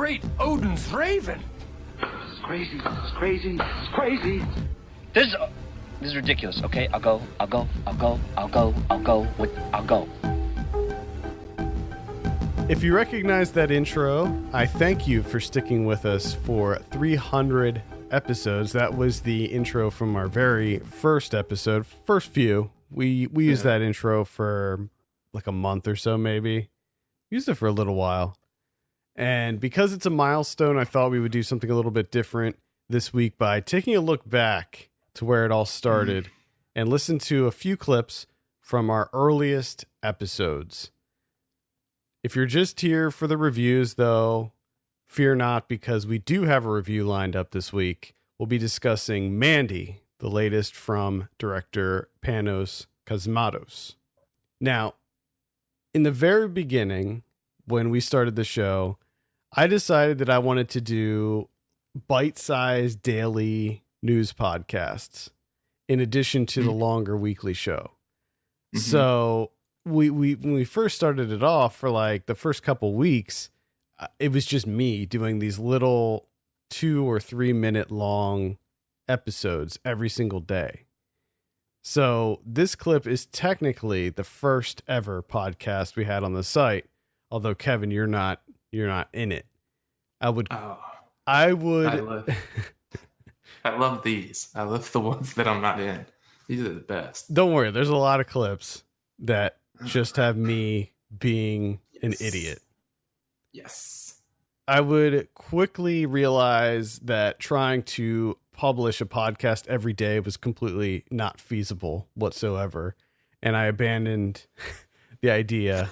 great Odin's raven. It's crazy. It's crazy. It's crazy. This is ridiculous. Okay, I'll go. If you recognize that intro, I thank you for sticking with us for 300 episodes. That was the intro from our very first episode, first few. We used that intro for like a month or so, maybe. Used it for a little while. And because it's a milestone, I thought we would do something a little bit different this week by taking a look back to where it all started and listen to a few clips from our earliest episodes. If you're just here for the reviews, though, fear not, because we do have a review lined up this week. We'll be discussing Mandy, the latest from director Panos Cosmatos. Now, in the very beginning, when we started the show, I decided that I wanted to do bite-sized daily news podcasts in addition to the longer weekly show. Mm-hmm. So when we first started it off, for like the first couple weeks, it was just me doing these little 2 or 3 minute long episodes every single day. So this clip is technically the first ever podcast we had on the site. Although Kevin, you're not in it. I love these. I love the ones that I'm not in. These are the best. Don't worry. There's a lot of clips that just have me being an idiot. Yes. I would quickly realize that trying to publish a podcast every day was completely not feasible whatsoever. And I abandoned the idea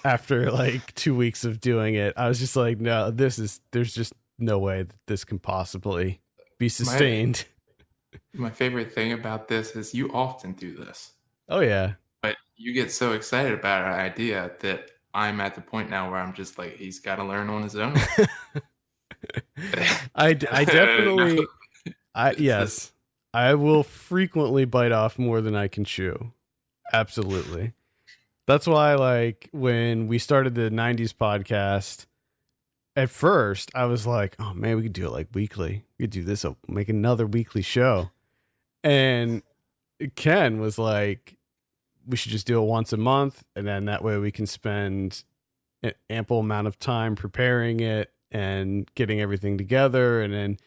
after like 2 weeks of doing it. I was just like, no, there's just no way that this can possibly be sustained. My favorite thing about this is you often do this. Oh, yeah. But you get so excited about our idea that I'm at the point now where I'm just like, he's got to learn on his own. I definitely, yes, I will frequently bite off more than I can chew. Absolutely. That's why, like, when we started the 90s podcast, at first I was like, oh man, we could do it like weekly. We could do this, make another weekly show. And Ken was like, we should just do it once a month. And then that way we can spend an ample amount of time preparing it and getting everything together, and then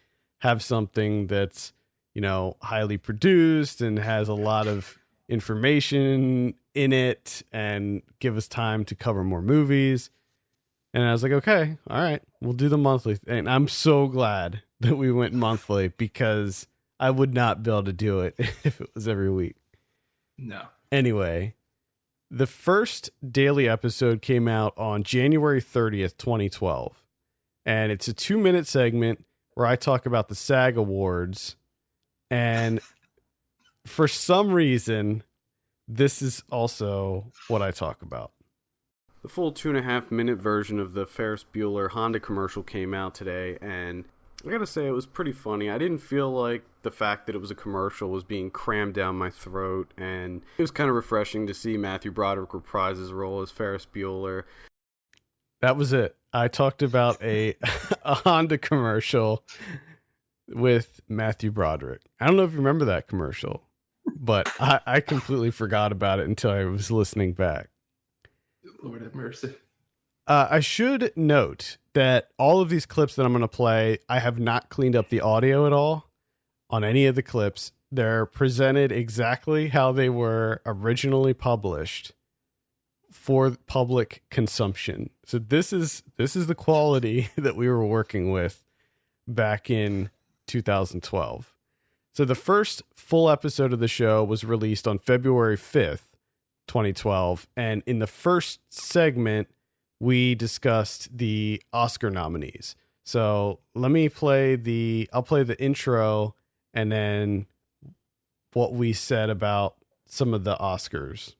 have something that's, you know, highly produced and has a lot of information in it and give us time to cover more movies. And I was like, okay, all right, we'll do the monthly. And I'm so glad that we went monthly, because I would not be able to do it if it was every week. No. Anyway, the first daily episode came out on January 30th, 2012. And it's a 2-minute segment where I talk about the SAG Awards. And for some reason, this is also what I talk about. The full 2.5-minute version of the Ferris Bueller Honda commercial came out today, and I gotta say, it was pretty funny. I didn't feel like the fact that it was a commercial was being crammed down my throat, and it was kind of refreshing to see Matthew Broderick reprise his role as Ferris Bueller. That was it. I talked about a Honda commercial with Matthew Broderick. I don't know if you remember that commercial, but I completely forgot about it until I was listening back. Lord have mercy. I should note that all of these clips that I'm going to play, I have not cleaned up the audio at all on any of the clips. They're presented exactly how they were originally published for public consumption. So this is the quality that we were working with back in 2012. So the first full episode of the show was released on February 5th, 2012. And in the first segment, we discussed the Oscar nominees. So let me I'll play the intro and then what we said about some of the Oscars.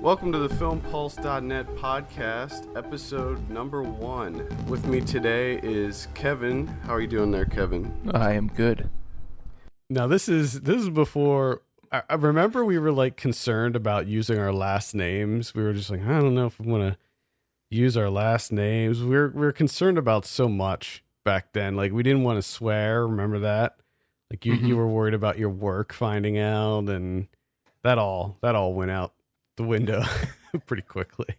Welcome to the FilmPulse.net podcast, episode number 1. With me today is Kevin. How are you doing there, Kevin? I am good. Now this is before. I remember we were like concerned about using our last names. We were just like, I don't know if we want to use our last names. We're concerned about so much back then. Like we didn't want to swear. Remember that? Like you were worried about your work finding out, and that all went out the window pretty quickly.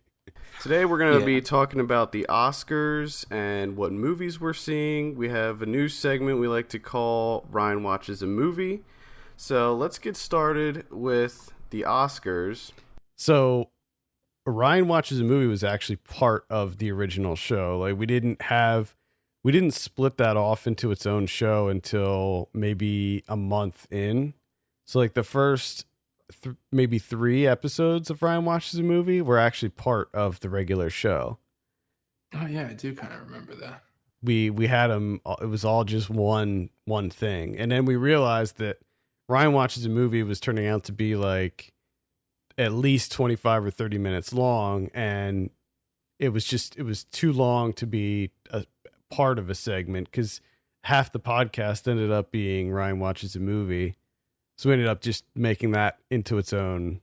Today we're going to be talking about the Oscars and what movies we're seeing. We have a new segment we like to call Ryan Watches a Movie. So let's get started with the Oscars. So Ryan Watches a Movie was actually part of the original show. Like we didn't split that off into its own show until maybe a month in. So like the first maybe 3 episodes of Ryan Watches a Movie were actually part of the regular show. Oh yeah, I do kind of remember that. We had them. It was all just one thing, and then we realized that Ryan Watches a Movie was turning out to be like at least 25 or 30 minutes long, and it was too long to be a part of a segment because half the podcast ended up being Ryan Watches a Movie. So we ended up just making that into its own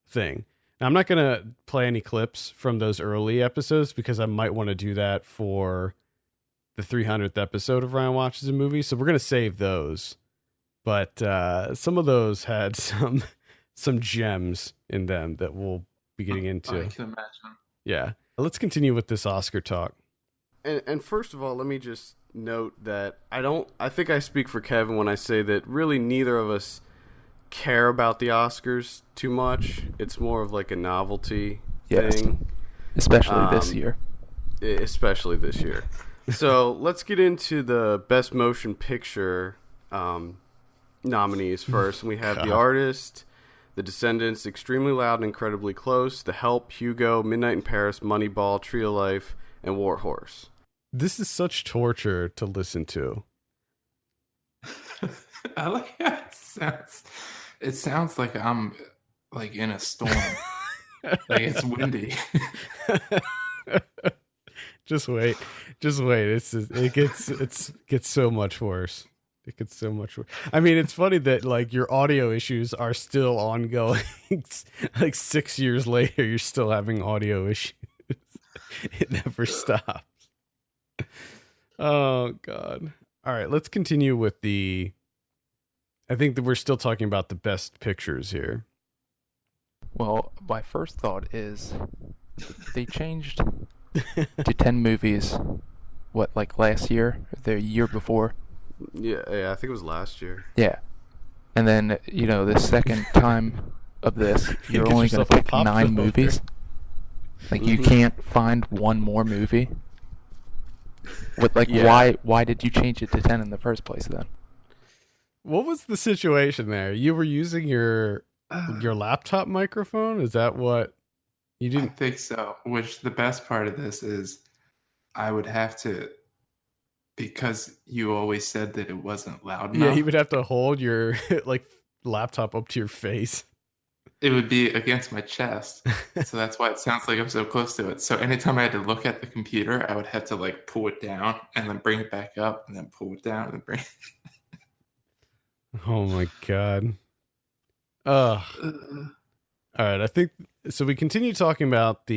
thing. Now, I'm not going to play any clips from those early episodes because I might want to do that for the 300th episode of Ryan Watches a Movie. So we're going to save those. But some of those had some gems in them that we'll be getting into. I can imagine. Yeah. Let's continue with this Oscar talk. And first of all, let me just note that I think I speak for Kevin when I say that really neither of us care about the Oscars too much. It's more of like a novelty thing. Especially this year. Especially this year. So let's get into the Best Motion Picture nominees first. We have The Artist, The Descendants, Extremely Loud and Incredibly Close, The Help, Hugo, Midnight in Paris, Moneyball, Tree of Life, and War Horse. This is such torture to listen to. I like how it sounds. It sounds like I'm like in a storm. Like it's windy. Just wait. It gets so much worse. It gets so much worse. I mean, it's funny that like your audio issues are still ongoing. Like 6 years later, you're still having audio issues. It never stops. Oh God. All right, let's continue with I think that we're still talking about the best pictures here. Well, my first thought is they changed to 10 movies, like last year, the year before? Yeah, I think it was last year. Yeah. And then, the second time of this, you're only going to pick 9 movies. Like, you can't find one more movie. Why did you change it to 10 in the first place then? What was the situation there? You were using your laptop microphone? Is that what you didn't? I think so. Which the best part of this is I would have to, because you always said that it wasn't loud enough. Yeah, you would have to hold your laptop up to your face. It would be against my chest. So that's why it sounds like I'm so close to it. So anytime I had to look at the computer, I would have to pull it down and then bring it back up and then pull it down and bring it. Oh my God. All right, I think so. We continue talking about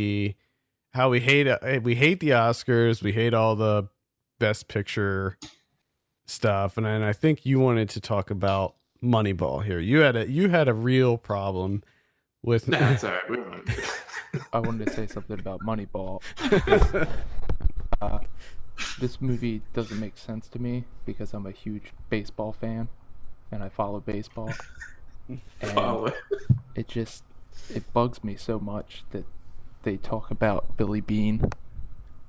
how we hate the Oscars, we hate all the Best Picture stuff, and I think you wanted to talk about Moneyball here. You had a real problem with. No, that's all right. I wanted to say something about Moneyball. This movie doesn't make sense to me because I'm a huge baseball fan and I follow baseball. And it bugs me so much that they talk about Billy Beane,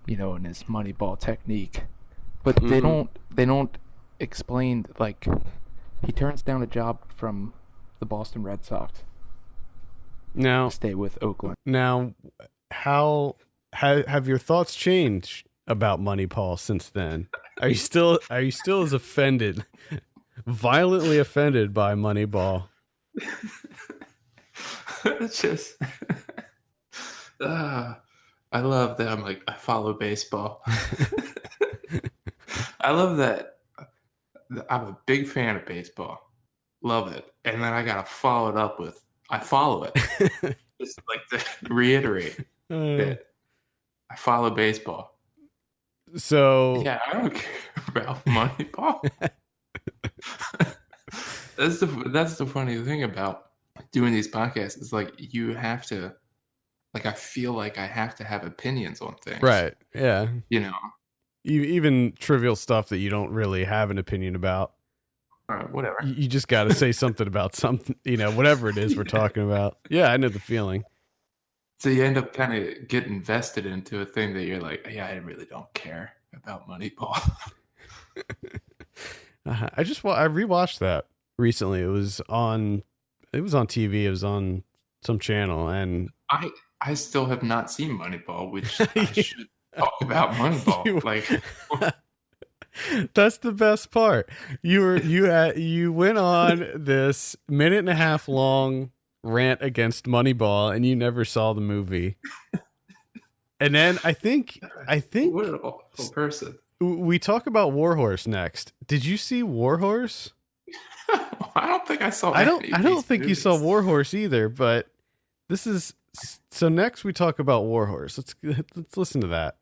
and his Moneyball technique, but they don't explain, he turns down a job from the Boston Red Sox to stay with Oakland. Now, how have your thoughts changed about Moneyball since then? Are you still as offended, violently offended by Moneyball? It's just, I love that I follow baseball. I love that I'm a big fan of baseball. Love it. And then I got to follow it up with, I follow it. Just to reiterate that I follow baseball. So Yeah, I don't care about Moneyball. That's the funny thing about doing these podcasts is like you have to, like, I feel like I have to have opinions on things. right, yeah. You know, Even trivial stuff that you don't really have an opinion about. whatever. You just got to say something about something, whatever it is we're talking about. Yeah, I know the feeling. So you end up kind of getting invested into a thing that you're like, yeah, I really don't care about Moneyball. I rewatched that recently. It was on TV. It was on some channel, and I still have not seen Moneyball, which I should talk about Moneyball. That's the best part. You went on this 1.5 minute long rant against Moneyball, and you never saw the movie. And then I think what an awful person. We talk about Warhorse next. Did you see Warhorse? I don't think I saw. I don't think you saw Warhorse either. But this is so. Next, we talk about Warhorse. Let's listen to that.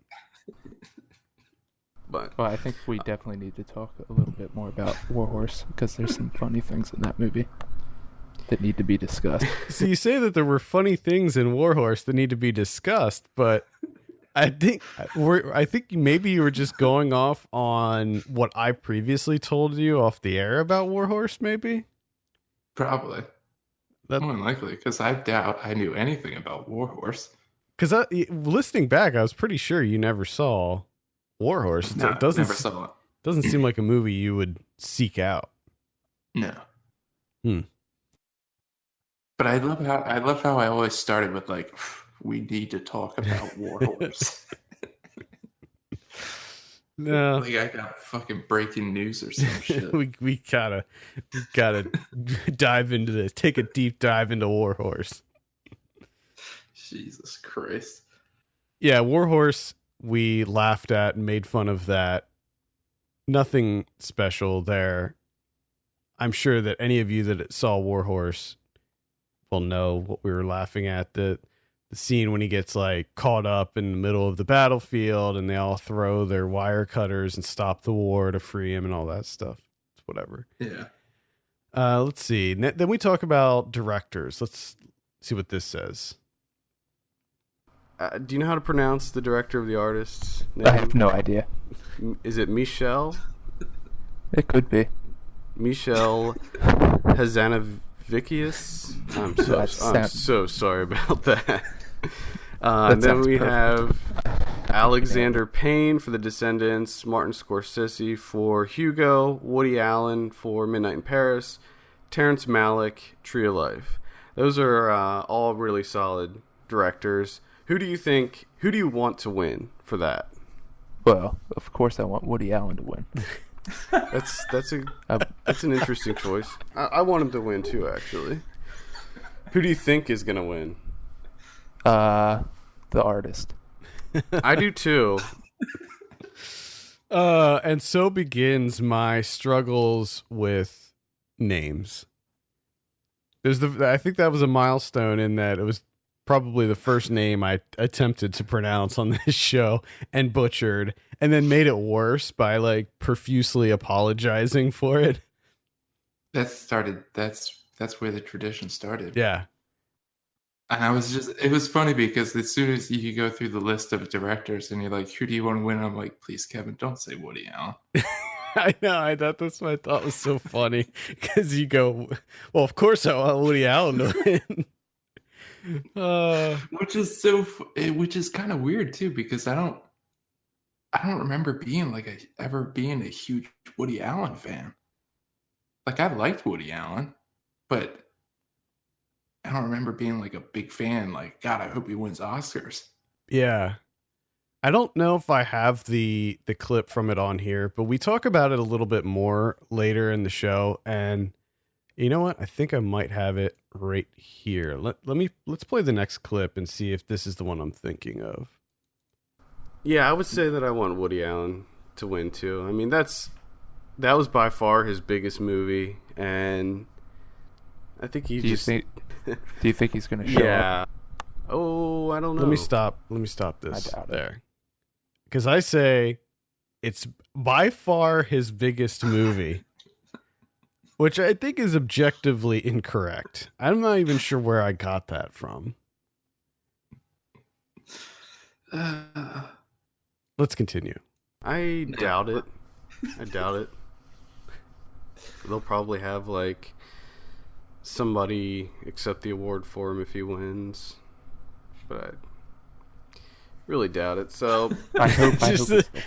Well, I think we definitely need to talk a little bit more about Warhorse because there's some funny things in that movie that need to be discussed. So you say that there were funny things in Warhorse that need to be discussed, but I think maybe you were just going off on what I previously told you off the air about Warhorse, maybe? Probably. That's more likely, because I doubt I knew anything about Warhorse. Because listening back, I was pretty sure you never saw Warhorse. No, never saw it. Doesn't seem like a movie you would seek out. No. But I love how I always started with like, we need to talk about Warhorse. No, like I got fucking breaking news or some shit. we gotta dive into this. Take a deep dive into Warhorse. Jesus Christ. Yeah, Warhorse. We laughed at and made fun of that. Nothing special there. I'm sure that any of you that saw Warhorse will know what we were laughing at. The scene when he gets like caught up in the middle of the battlefield and they all throw their wire cutters and stop the war to free him and all that stuff. It's whatever. Yeah. Let's see. Then we talk about directors. Let's see what this says. Do you know how to pronounce the director of the artist's name? I have no idea. Is it Michel? It could be. Michel Hazanavicius. I'm so sorry about that. And then we have Alexander Payne for The Descendants, Martin Scorsese for Hugo, Woody Allen for Midnight in Paris, Terrence Malick, Tree of Life. Those are all really solid directors. Who do you want to win for that? Well, of course I want Woody Allen to win. That's an interesting choice. I want him to win too, actually. Who do you think is gonna win? The artist. I do too. And so begins my struggles with names. I think that was a milestone in that it was probably the first name I attempted to pronounce on this show and butchered, and then made it worse by like profusely apologizing for it. That's where the tradition started. Yeah. And it was funny because as soon as you go through the list of directors and you're like, who do you want to win? I'm like, please, Kevin, don't say Woody Allen. I know. I thought that's what I thought was so funny because you go, well, of course I want Woody Allen to win. Which is kind of weird too, because I don't remember ever being a huge Woody Allen fan. Like I liked Woody Allen, but I don't remember being like a big fan. Like, God, I hope he wins Oscars. Yeah. I don't know if I have the clip from it on here, but we talk about it a little bit more later in the show. And you know what? I think I might have it right here. Let's play the next clip and see if this is the one I'm thinking of. Yeah, I would say that I want Woody Allen to win too. I mean, that was by far his biggest movie, and I think Do you think he's going to show up? Oh, I don't know. Let me stop this I doubt it. there. Because I say it's by far his biggest movie, which I think is objectively incorrect. I'm not even sure where I got that from. Let's continue. I doubt it. I doubt it. They'll probably have like somebody accept the award for him if he wins, but I really doubt it. So I hope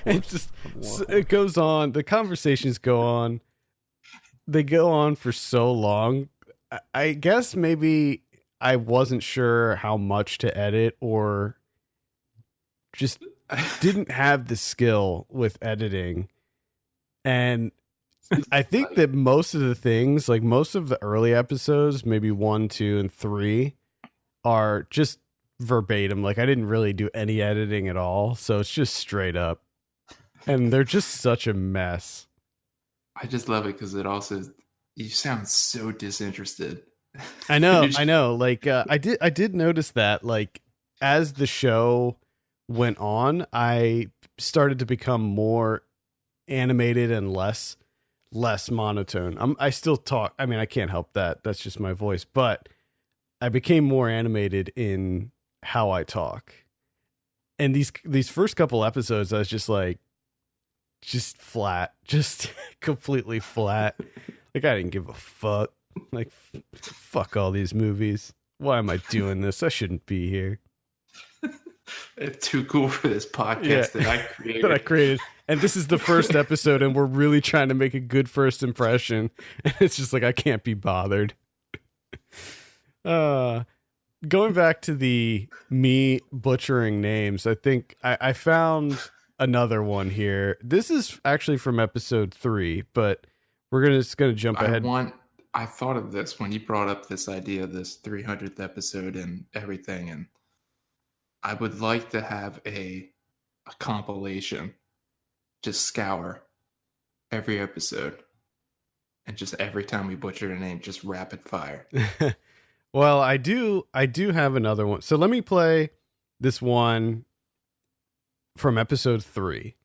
it goes on. The conversations go on. They go on for so long. I guess maybe I wasn't sure how much to edit, or just didn't have the skill with editing. And I think that most of the things, like most of the early episodes, maybe 1, 2, and 3, are just verbatim. Like I didn't really do any editing at all. So it's just straight up. And they're just such a mess. I just love it because it also, you sound so disinterested. I know. Like I did notice that, like, as the show went on, I started to become more animated and less monotone. I still talk. I mean, I can't help that. That's just my voice. But I became more animated in how I talk. And these first couple episodes, I was just like, just flat, just completely flat. Like I didn't give a fuck. Like, fuck all these movies. Why am I doing this? I shouldn't be here. It's too cool for this podcast that I created. And this is the first episode, and we're really trying to make a good first impression. And it's just like, I can't be bothered. Going back to the me butchering names, I think I found another one here. This is actually from episode 3, but we're just gonna jump ahead. I thought of this when you brought up this idea of this 300th episode and everything, and I would like to have a compilation, just scour every episode, and just every time we butcher a name, just rapid fire. Well, I do have another one. So let me play this one from episode 3.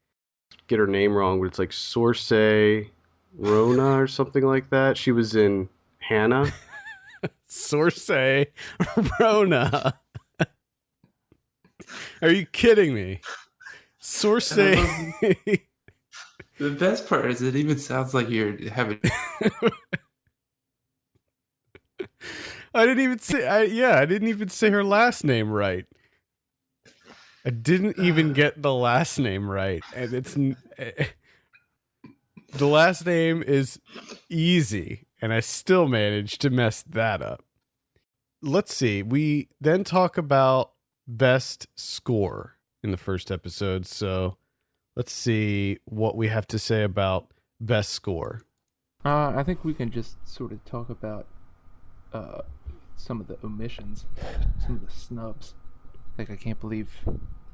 Get her name wrong, but it's like Sorsay Rona or something like that. She was in Hannah. Sorsay Rona. Are you kidding me? Sorsay. The best part is it even sounds like you're having. I didn't even say her last name right. I didn't even get the last name right, and the last name is easy, and I still managed to mess that up. Let's see. We then talk about best score in the first episode, so let's see what we have to say about best score. I think we can just sort of talk about some of the omissions, some of the snubs. Like, I can't believe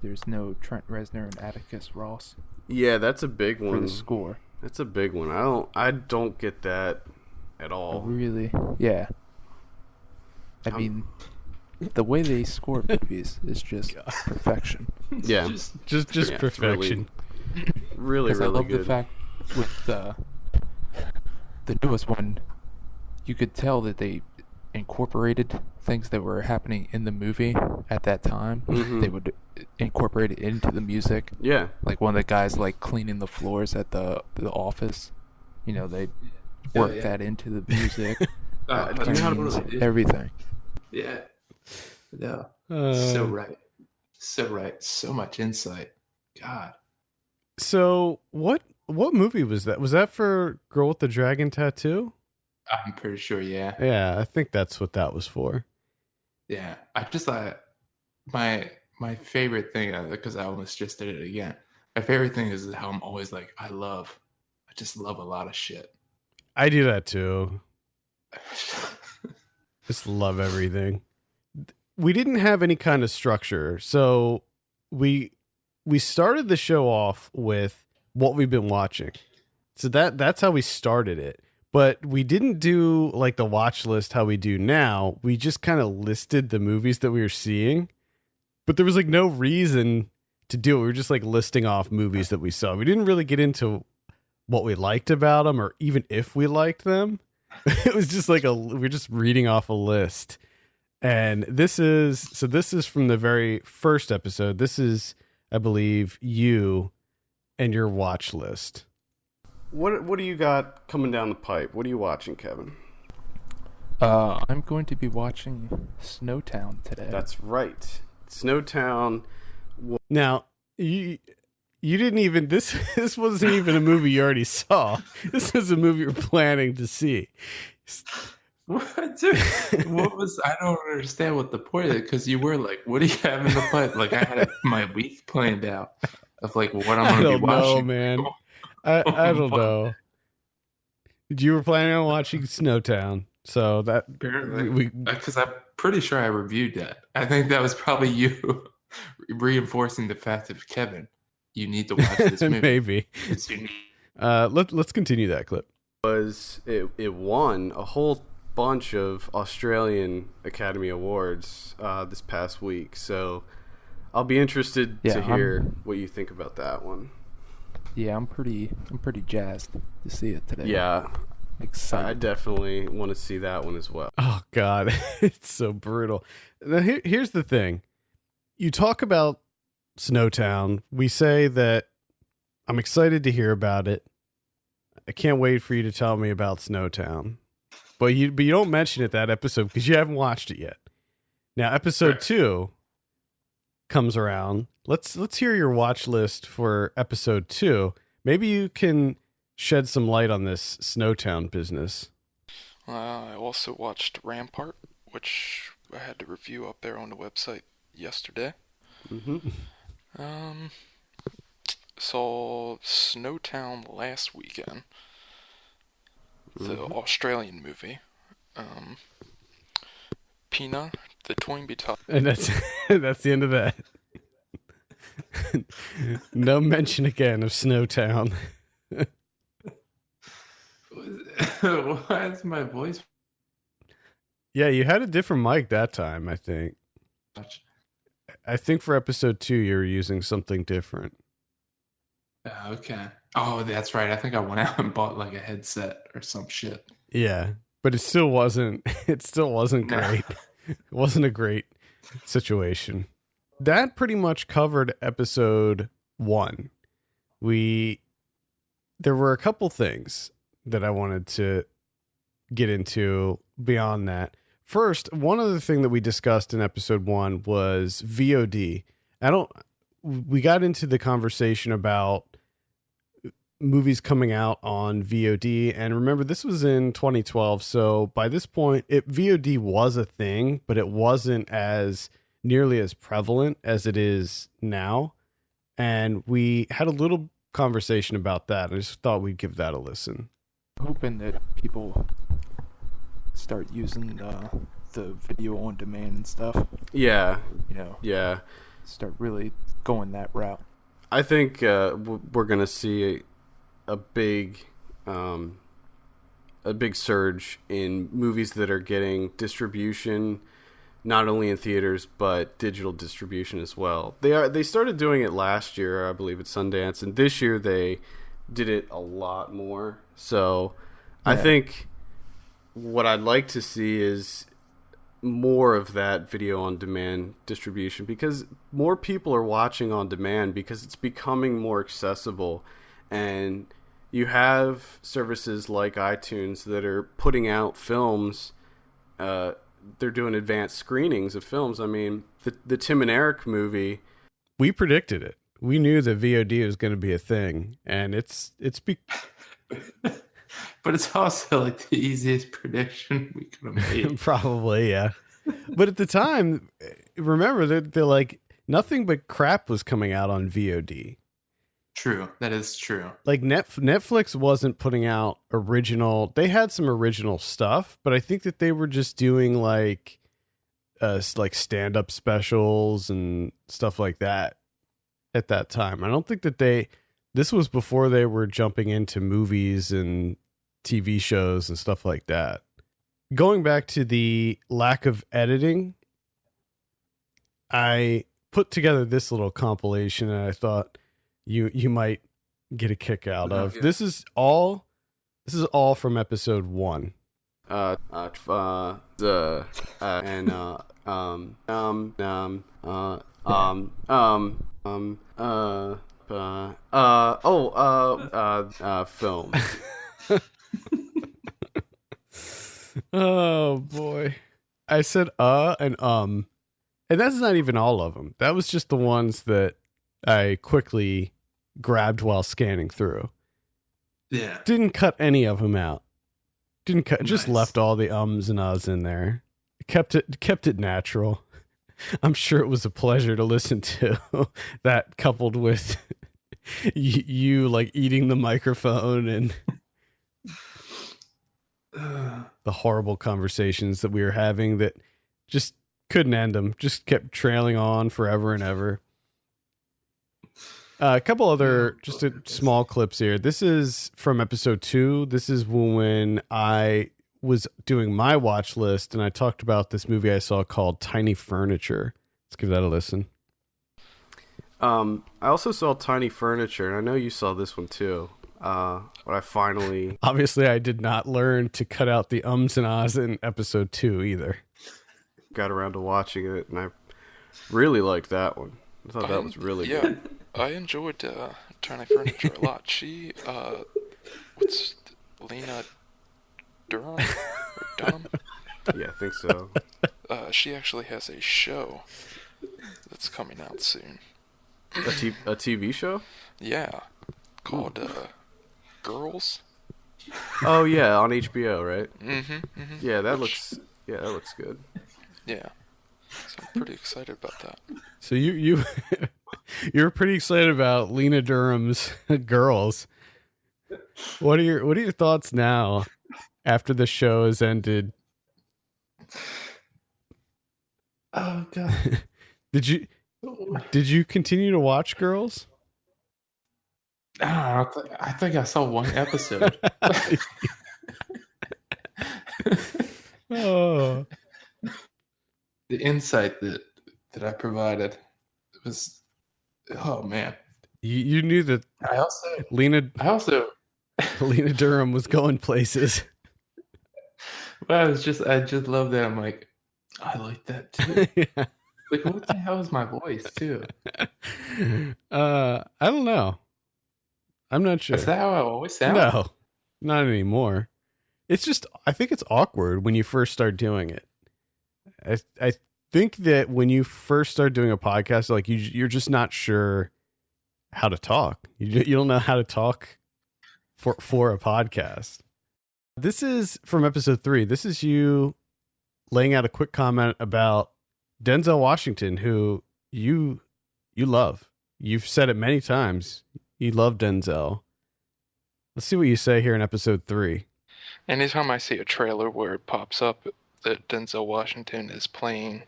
there's no Trent Reznor and Atticus Ross. Yeah, that's a big one. For the score. That's a big one. I don't get that at all. Really? Yeah. I mean, the way they score movies is just perfection. Yeah, just yeah, perfection. Really, I love good. the fact with the newest one, you could tell that they incorporated things that were happening in the movie at that time. Mm-hmm. They would incorporate it into the music. Yeah, like one of the guys like cleaning the floors at the office. You know, they work that into the music. Everything. Yeah. No. So right. So much insight. God. So what movie was that? Was that for Girl with the Dragon Tattoo? I'm pretty sure, yeah. Yeah, I think that's what that was for. Yeah. I just thought my favorite thing, because I almost just did it again. My favorite thing is how I'm always like, I just love a lot of shit. I do that too. Just love everything. We didn't have any kind of structure, so we started the show off with what we've been watching. So that's how we started it. But we didn't do like the watch list how we do now. We just kind of listed the movies that we were seeing, but there was like no reason to do it. We were just like listing off movies that we saw. We didn't really get into what we liked about them or even if we liked them. It was just like we're just reading off a list. And this is from the very first episode. This is, I believe, you and your watch list. What do you got coming down the pipe? What are you watching, Kevin? I'm going to be watching Snowtown today. That's right. Snowtown. Now, you didn't even this wasn't even a movie you already saw. This was a movie you're planning to see. What, dude? What was? I don't understand what the point of it, because you were like, "What do you have in the pipe?" Like I had my week planned out of like what I'm going to be watching. Know, man. I don't know. You were planning on watching Snowtown, so that apparently because I'm pretty sure I reviewed that. I think that was probably you reinforcing the fact of Kevin. You need to watch this movie. Maybe. Let's continue that clip. It won a whole bunch of Australian Academy Awards this past week, so I'll be interested to hear what you think about that one. Yeah, I'm pretty jazzed to see it today. Yeah, excited. I definitely want to see that one as well. Oh God, it's so brutal. Now here's the thing: you talk about Snowtown. We say that I'm excited to hear about it. I can't wait for you to tell me about Snowtown. But you don't mention it that episode because you haven't watched it yet. Now, episode 2 comes around. Let's hear your watch list for episode 2. Maybe you can shed some light on this Snowtown business. I also watched Rampart, which I had to review up there on the website yesterday. Mm-hmm. Saw Snowtown last weekend, the Australian movie. Pina, the Toynbee Top. And that's the end of that. No mention again of Snowtown. Why is my voice? Yeah, you had a different mic that time, I think. I think for episode 2 you were using something different. Okay. Oh, that's right. I think I went out and bought like a headset or some shit. Yeah, but it still wasn't great. It wasn't a great situation. That pretty much covered episode 1. There were a couple things that I wanted to get into beyond that. First, one other thing that we discussed in episode 1 was VOD. We got into the conversation about movies coming out on VOD, and remember this was in 2012, so by this point VOD was a thing, but it wasn't as nearly as prevalent as it is now, and we had a little conversation about that. I just thought we'd give that a listen. Hoping that people start using the video on demand and stuff. Yeah. Yeah. Start really going that route. I think we're gonna see a big surge in movies that are getting distribution, not only in theaters but digital distribution as well. They started doing it last year, I believe, at Sundance, and this year they did it a lot more. So I think what I'd like to see is more of that video on demand distribution, because more people are watching on demand because it's becoming more accessible, and you have services like iTunes that are putting out films. They're doing advanced screenings of films. I mean, the Tim and Eric movie, we predicted it. We knew that VOD was going to be a thing, and it's but it's also like the easiest prediction we could have made. Probably, yeah. But at the time, remember that they're like nothing but crap was coming out on VOD. True, that is true. Like Netflix wasn't putting out original. They had some original stuff, but I think that they were just doing like stand-up specials and stuff like that at that time. I don't think that this was before they were jumping into movies and TV shows and stuff like that. Going back to the lack of editing, I put together this little compilation and I thought you might get a kick out of. Yeah. This is all from episode 1. Oh, film. Oh boy. I said and that's not even all of them. That was just the ones that I quickly grabbed while scanning through. Yeah. Didn't cut any of them out. Didn't cut. Just Nice. left all the ums and uhs in there. Kept it natural. I'm sure it was a pleasure to listen to. That coupled with you like eating the microphone and the horrible conversations that we were having that just couldn't end them. Just kept trailing on forever and ever. A couple other just small clips here. This is from episode 2. This is when I was doing my watch list and I talked about this movie I saw called Tiny Furniture. Let's give that a listen. I also saw Tiny Furniture, and I know you saw this one too. But I finally Obviously, I did not learn to cut out the ums and ahs in episode 2 either. got around to watching it, and I really liked that one. I thought that was really good. I enjoyed Tiny Furniture a lot. She, what's Lena Durham? Or Dunham? Yeah, I think so. She actually has a show that's coming out soon. A TV show? Yeah, called Girls. Oh yeah, on HBO, right? Mm-hmm. Yeah, that looks good. Yeah, so I'm pretty excited about that. So you you're pretty excited about Lena Durham's Girls. What are your thoughts now after the show has ended? Oh god. Did you continue to watch Girls? I think I saw one episode. Oh, The insight that I provided was, oh man. you knew that I also Lena Durham was going places. well, I just love that. I'm like, I like that too. Yeah. Like, what the hell is my voice too? I don't know. I'm not sure. Is that how I always sound? No, not anymore. It's just, I think it's awkward when you first start doing it. I think that when you first start doing a podcast, like you're just not sure how to talk. You don't know how to talk for a podcast. This is from episode 3. This is you laying out a quick comment about Denzel Washington, who you love. You've said it many times. You love Denzel. Let's see what you say here in episode 3. Anytime I see a trailer where it pops up that Denzel Washington is playing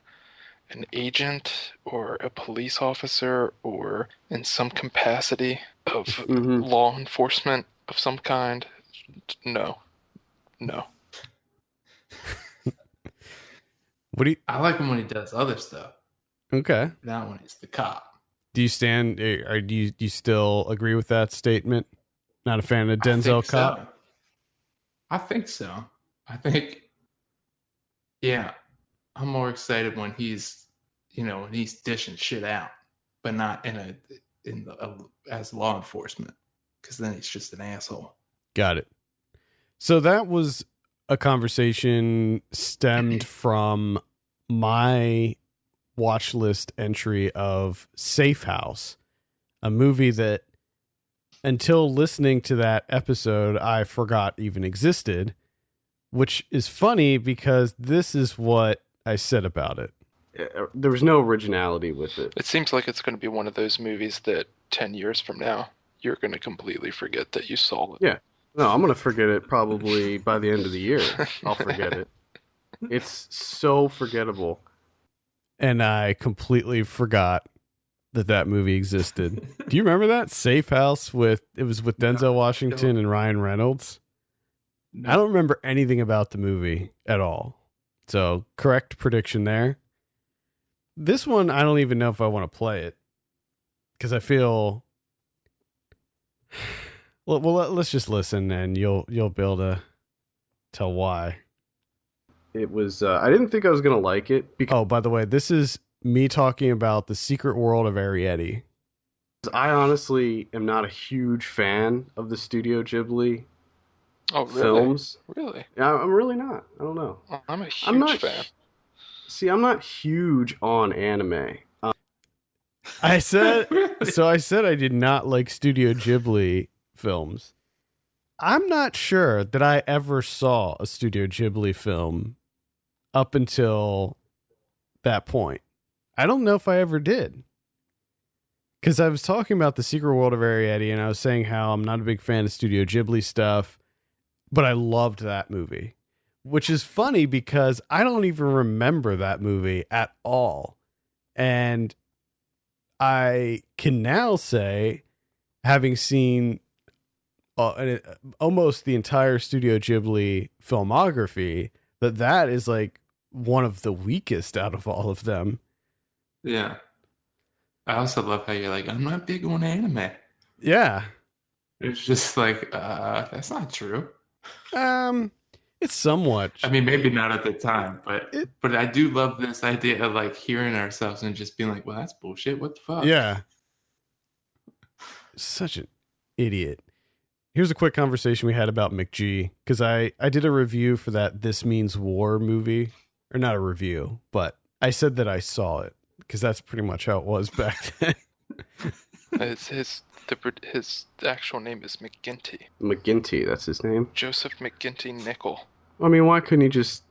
an agent or a police officer or in some capacity of law enforcement of some kind, no. What do you? I like him when he does other stuff. Okay. Not when he's the cop. Do you stand? Or do you still agree with that statement? Not a fan of Denzel cop. So. I think so. I think, yeah, I'm more excited when he's, when he's dishing shit out, but not as law enforcement, because then he's just an asshole. Got it. So that was a conversation stemmed from my watch list entry of Safe House, a movie that until listening to that episode, I forgot even existed, which is funny because this is what I said about it. There was no originality with it. It seems like it's going to be one of those movies that 10 years from now, you're going to completely forget that you saw it. Yeah. No, I'm going to forget it probably by the end of the year. I'll forget it. It's so forgettable. And I completely forgot that movie existed. Do you remember that Safe House with Denzel Washington and Ryan Reynolds? I don't remember anything about the movie at all. So, correct prediction there. This one, I don't even know if I want to play it. Because I feel... Well, let's just listen and you'll be able to tell why. It was, I didn't think I was going to like it. Because Oh, by the way, this is me talking about The Secret World of Arrietty. I honestly am not a huge fan of the Studio Ghibli films. Really? I'm really not. I don't know. I'm a huge fan. See, I'm not huge on anime. I said I did not like Studio Ghibli films. I'm not sure that I ever saw a Studio Ghibli film up until that point. I don't know if I ever did. Because I was talking about The Secret World of Arrietty, and I was saying how I'm not a big fan of Studio Ghibli stuff, but I loved that movie. Which is funny because I don't even remember that movie at all. And I can now say, having seen almost the entire Studio Ghibli filmography, that is like one of the weakest out of all of them. Yeah. I also love how you're like, I'm not big on anime. Yeah. It's just like, that's not true. It's somewhat. I mean, maybe not at the time, but I do love this idea of like hearing ourselves and just being like, well, that's bullshit. What the fuck? Yeah. Such an idiot. Here's a quick conversation we had about McG, because I did a review for that This Means War movie. Or not a review, but I said that I saw it, because that's pretty much how it was back then. His actual name is McGinty. McGinty, that's his name? Joseph McGinty Nickel. I mean, why couldn't he just,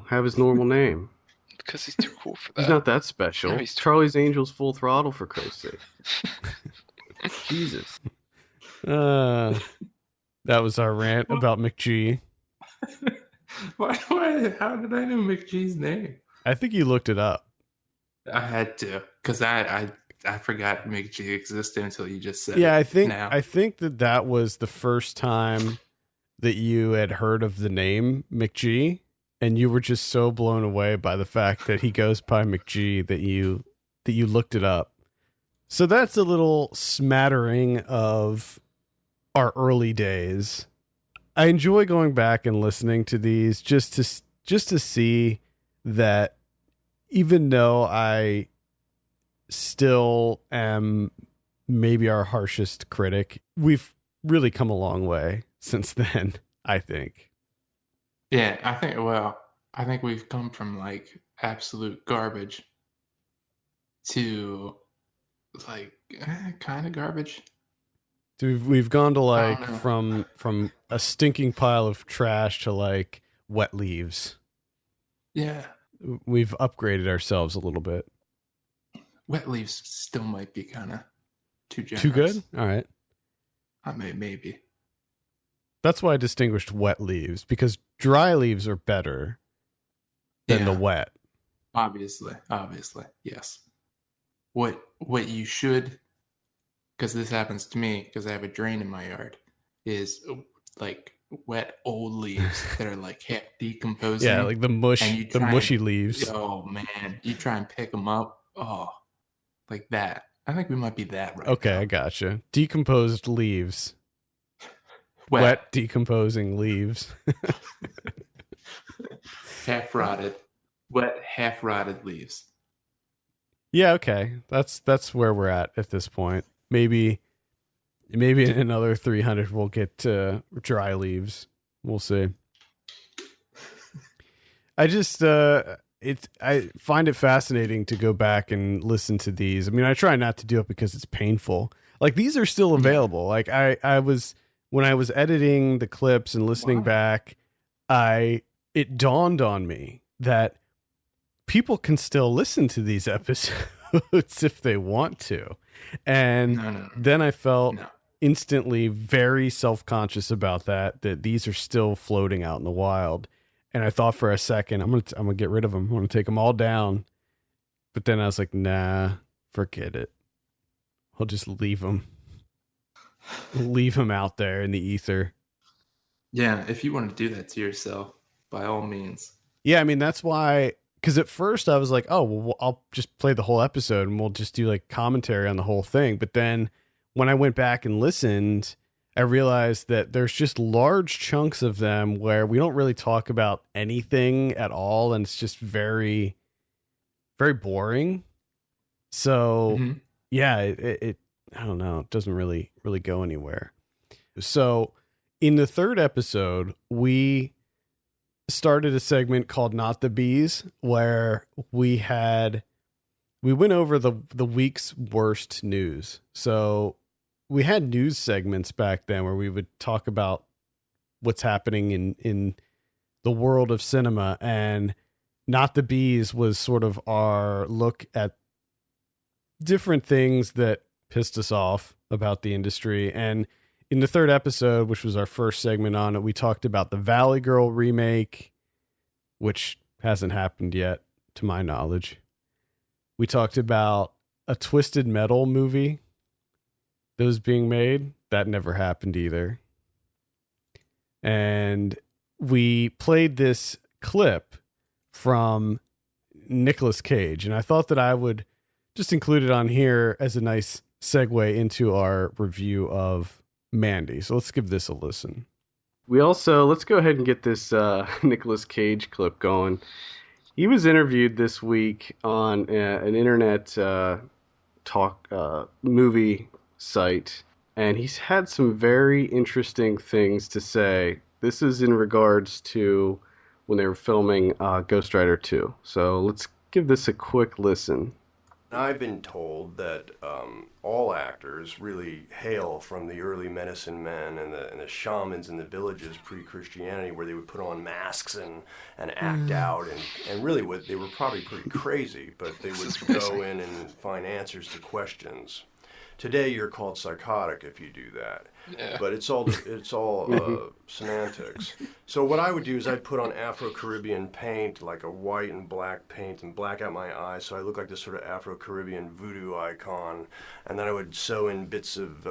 have his normal name? Because he's too cool for that. He's not that special. No, he's Charlie's Angels Full Throttle, for Christ's sake. Jesus. That was our rant about McG. How did I know McG's name? I think you looked it up. I had to, because I forgot McG existed until you just said yeah, it. I think that was the first time that you had heard of the name McG, and you were just so blown away by the fact that he goes by McG that you looked it up. So that's a little smattering of our early days. I enjoy going back and listening to these just to see that even though I still am maybe our harshest critic, we've really come a long way since then, I think. Yeah, I think we've come from like absolute garbage to like kind of garbage. We've gone to like from a stinking pile of trash to like wet leaves. Yeah. We've upgraded ourselves a little bit. Wet leaves still might be kind of too generous. Too good? All right. Maybe. That's why I distinguished wet leaves, because dry leaves are better than the wet. Obviously. Yes. What you should, because this happens to me because I have a drain in my yard, is like wet old leaves that are like half decomposing. Yeah, like the mushy leaves. Oh man, you try and pick them up. Oh, like that. I think we might be that right. Okay, now. I gotcha. Decomposed leaves. Wet decomposing leaves. Half rotted. Wet, half rotted leaves. Yeah, okay. That's where we're at this point. Maybe in another 300 we'll get dry leaves. We'll see. I just I find it fascinating to go back and listen to these. I mean, I try not to do it because it's painful. Like, these are still available. Like when I was editing the clips and listening back, it dawned on me that people can still listen to these episodes if they want to. And then I felt instantly very self-conscious about that these are still floating out in the wild. And I thought for a second, I'm gonna get rid of them. I'm gonna take them all down. But then I was like, nah, forget it. I'll just leave them out there in the ether. Yeah, if you want to do that to yourself, by all means. Yeah, I mean, that's why, because at first I was like, oh, well, I'll just play the whole episode and we'll just do like commentary on the whole thing. But then when I went back and listened, I realized that there's just large chunks of them where we don't really talk about anything at all. And it's just very, very boring. So yeah, it I don't know. It doesn't really go anywhere. So in the third episode, we started a segment called Not the Bees, where we went over the week's worst news. So we had news segments back then where we would talk about what's happening in the world of cinema, and Not the Bees was sort of our look at different things that pissed us off about the industry. And in the third episode, which was our first segment on it, we talked about the Valley Girl remake, which hasn't happened yet, to my knowledge. We talked about a Twisted Metal movie that was being made. That never happened either. And we played this clip from Nicolas Cage, and I thought that I would just include it on here as a nice segue into our review of Mandy. So let's give this a listen. Let's go ahead and get this Nicolas Cage clip going. He was interviewed this week on an internet movie site, and he's had some very interesting things to say. This is in regards to when they were filming Ghost Rider 2. So let's give this a quick listen. I've been told that all actors really hail from the early medicine men and the shamans in the villages pre-Christianity, where they would put on masks and act out, and really they were probably pretty crazy, but they would go in and find answers to questions. Today you're called psychotic if you do that. Yeah. But it's all semantics. So what I would do is I'd put on Afro-Caribbean paint, like a white and black paint, and black out my eyes so I look like this sort of Afro-Caribbean voodoo icon. And then I would sew in bits of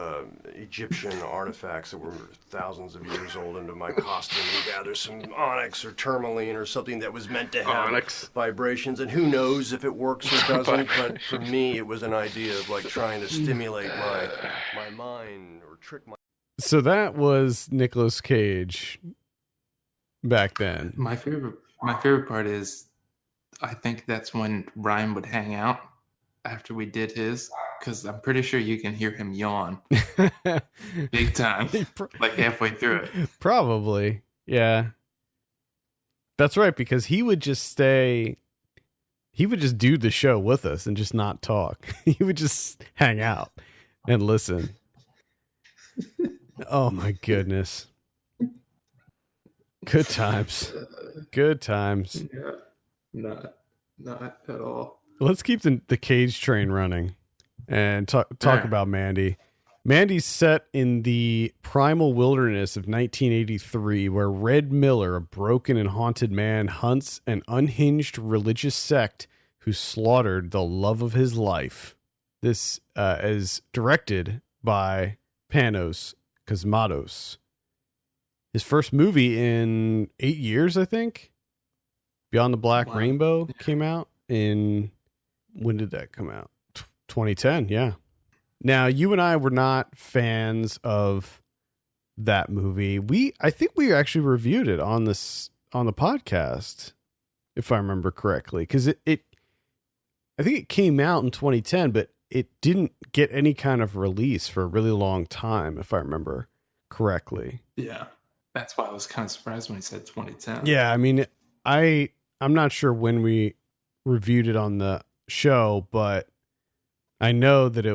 Egyptian artifacts that were thousands of years old into my costume and gather some onyx or tourmaline or something that was meant to have vibrations. And who knows if it works or doesn't, but for me it was an idea of like trying to stimulate my mind or trick my... So that was Nicolas Cage back then. My favorite part is, I think that's when Ryan would hang out after we did his, because I'm pretty sure you can hear him yawn big time, like halfway through it. Probably, yeah. That's right, because he would just do the show with us and just not talk. He would just hang out and listen. Oh my goodness. Good times. Good times. Yeah, not at all. Let's keep the Cage train running and talk about Mandy. Mandy's set in the primal wilderness of 1983, where Red Miller, a broken and haunted man, hunts an unhinged religious sect who slaughtered the love of his life. This is directed by Panos Cosmatos. His first movie in 8 years, I think. Beyond the Black Rainbow came out in... When did that come out? 2010, yeah. Now, you and I were not fans of that movie. I think we actually reviewed it on the podcast, if I remember correctly, because I think it came out in 2010, but it didn't get any kind of release for a really long time, if I remember correctly. Yeah, that's why I was kind of surprised when he said 2010. Yeah, I mean, I'm not sure when we reviewed it on the show, but I know that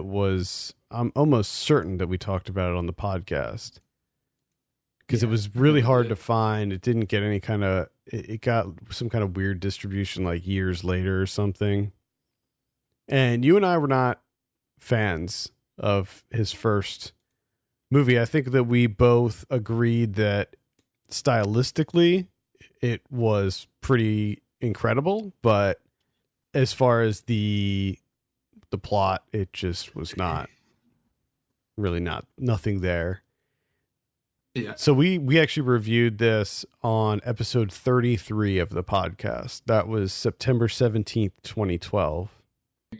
I'm almost certain that we talked about it on the podcast, because it was really hard to find. It didn't get any kind of, it got some kind of weird distribution like years later or something. And you and I were not fans of his first movie. I think that we both agreed that stylistically it was pretty incredible, but as far as the plot, it just was nothing there. Yeah. So we actually reviewed this on episode 33 of the podcast. That was September 17th, 2012.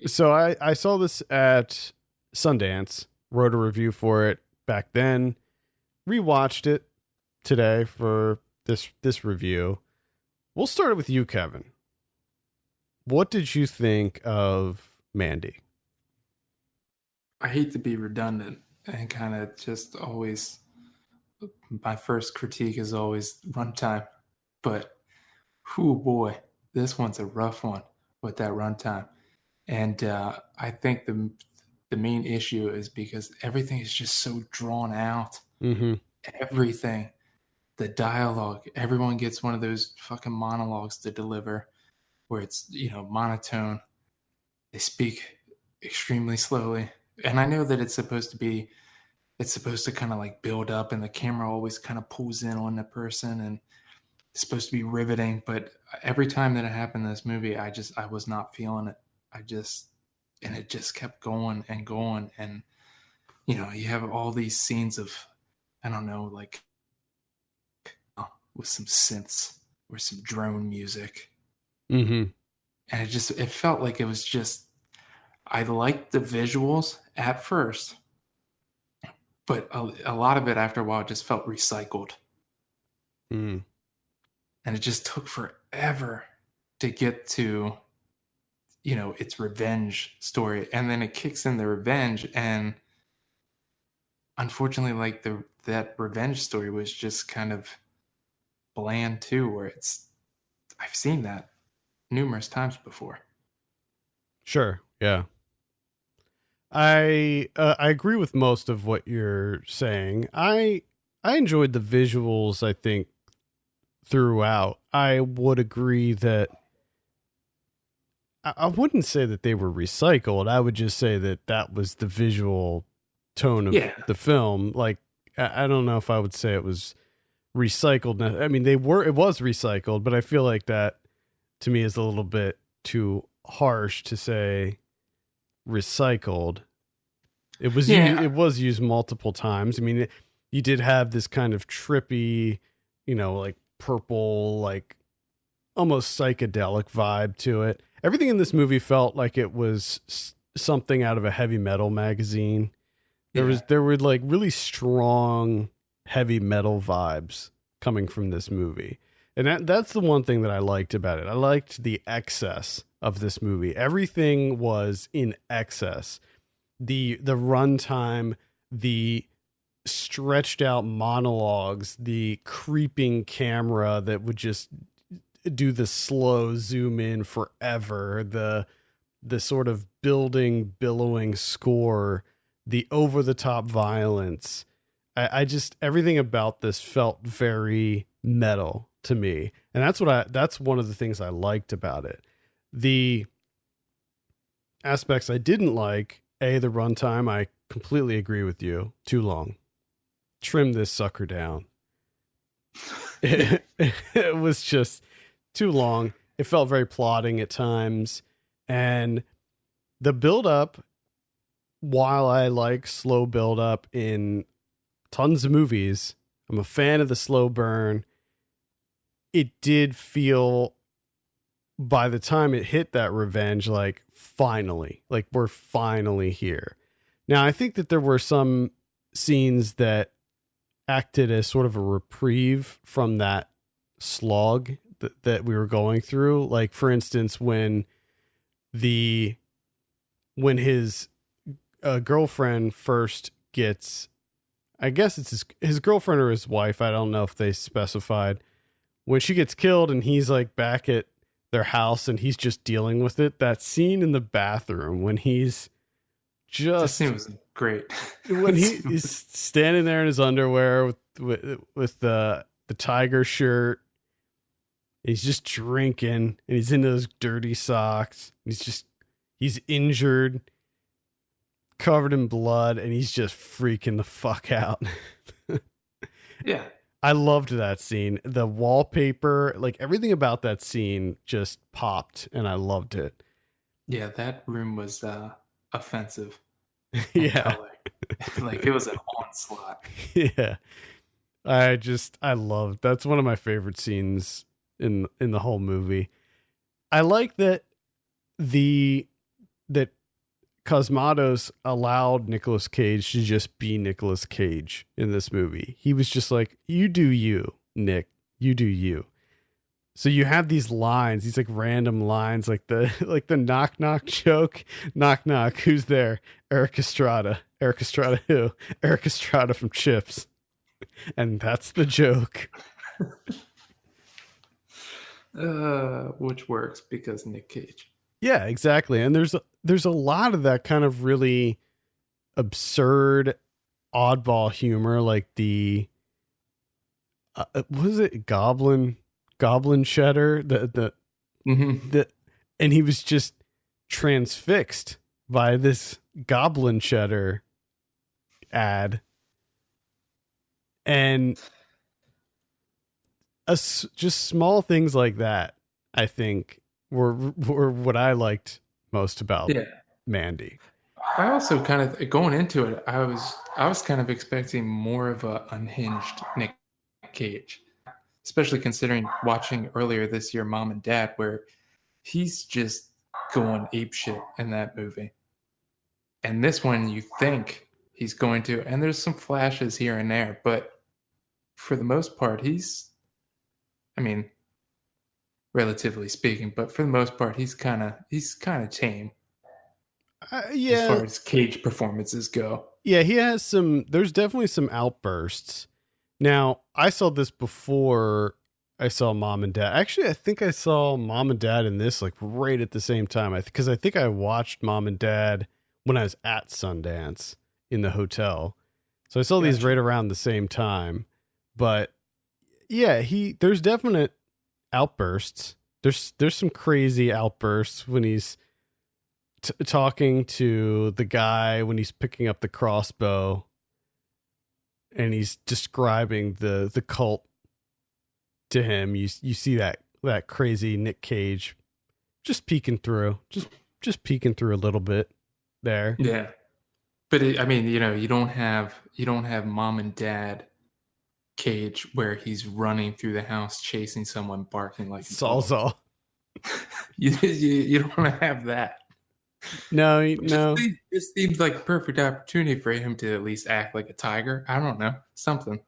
So I saw this at Sundance, wrote a review for it back then, rewatched it today for this review. We'll start with you, Kevin. What did you think of Mandy? I hate to be redundant and kind of just always, my first critique is always runtime, but whoo boy, this one's a rough one with that runtime. And I think the main issue is because everything is just so drawn out. Mm-hmm. Everything, the dialogue, everyone gets one of those fucking monologues to deliver where it's, monotone. They speak extremely slowly. And I know that it's supposed to kind of like build up and the camera always kind of pulls in on the person and it's supposed to be riveting. But every time that it happened in this movie, I was not feeling it. And it just kept going and going. And, you have all these scenes of, I don't know, like with some synths or some drone music. Mm-hmm. And it felt like it was just, I liked the visuals at first, but a lot of it after a while just felt recycled. Mm. And it just took forever to get to, its revenge story. And then it kicks in the revenge. And unfortunately, like that revenge story was just kind of bland too, where I've seen that numerous times before. Sure. Yeah. I agree with most of what you're saying. I enjoyed the visuals, I think, throughout. I would agree that I wouldn't say that they were recycled. I would just say that was the visual tone of the film. Like, I don't know if I would say it was recycled. I mean, it was recycled, but I feel like that to me is a little bit too harsh to say recycled. It was used multiple times. I mean, you did have this kind of trippy, like purple, like almost psychedelic vibe to it. Everything in this movie felt like it was something out of a heavy metal magazine. There were like really strong heavy metal vibes coming from this movie. And that's the one thing that I liked about it. I liked the excess of this movie. Everything was in excess. The runtime, the stretched out monologues, the creeping camera that would just do the slow zoom in forever, the sort of building, billowing score, the over the top violence. I just, everything about this felt very metal to me. And that's one of the things I liked about it. The aspects I didn't like, the runtime, I completely agree with you. Too long. Trim this sucker down. It was just too long. It felt very plodding at times. And the build up, while I like slow build up in tons of movies, I'm a fan of the slow burn. It did feel, by the time it hit that revenge, like finally, like we're finally here. Now, I think that there were some scenes that acted as sort of a reprieve from that slog that we were going through. Like, for instance, when his girlfriend first gets, I guess it's his girlfriend or his wife, I don't know if they specified, when she gets killed and he's like back at their house and he's just dealing with it. That scene in the bathroom when he's just, that scene was great. When he's standing there in his underwear with the tiger shirt, he's just drinking and he's in those dirty socks. He's injured, covered in blood, and he's just freaking the fuck out. Yeah. I loved that scene. The wallpaper, like everything about that scene just popped and I loved it. Yeah, that room was offensive. Yeah. Color. Like it was an onslaught. Yeah. I love that's one of my favorite scenes in the whole movie. I like that that Cosmatos allowed Nicolas Cage to just be Nicolas Cage in this movie. He was just like, "You do you, Nick. You do you." So you have these lines, these like random lines, like the knock knock joke, knock knock. Who's there? Eric Estrada. Eric Estrada who? Eric Estrada from Chips. And that's the joke. Which works because Nick Cage. Yeah, exactly. And there's a lot of that kind of really absurd, oddball humor, like the what was it, Goblin Cheddar, the and he was just transfixed by this Goblin Cheddar ad, and just small things like that, I think, were what I liked most about Mandy. I also kind of, going into it, I was kind of expecting more of a unhinged Nick Cage, especially considering watching earlier this year Mom and Dad, where he's just going apeshit in that movie. And this one, you think he's going to, and there's some flashes here and there, but for the most part, I mean, relatively speaking, but for the most part, he's kind of tame. As far as Cage performances go. Yeah, he has there's definitely some outbursts. Now, I saw this before I saw Mom and Dad. Actually, I think I saw Mom and Dad in this like right at the same time. Because I think I watched Mom and Dad when I was at Sundance in the hotel. So I saw these right around the same time. But yeah, there's definite outbursts. There's some crazy outbursts when he's talking to the guy when he's picking up the crossbow and he's describing the cult to him. You see that crazy Nick Cage just peeking through a little bit there. Yeah. But you don't have Mom and Dad Cage where he's running through the house chasing someone barking like Salsa. You don't have that. No. This seems like a perfect opportunity for him to at least act like a tiger. I don't know, something.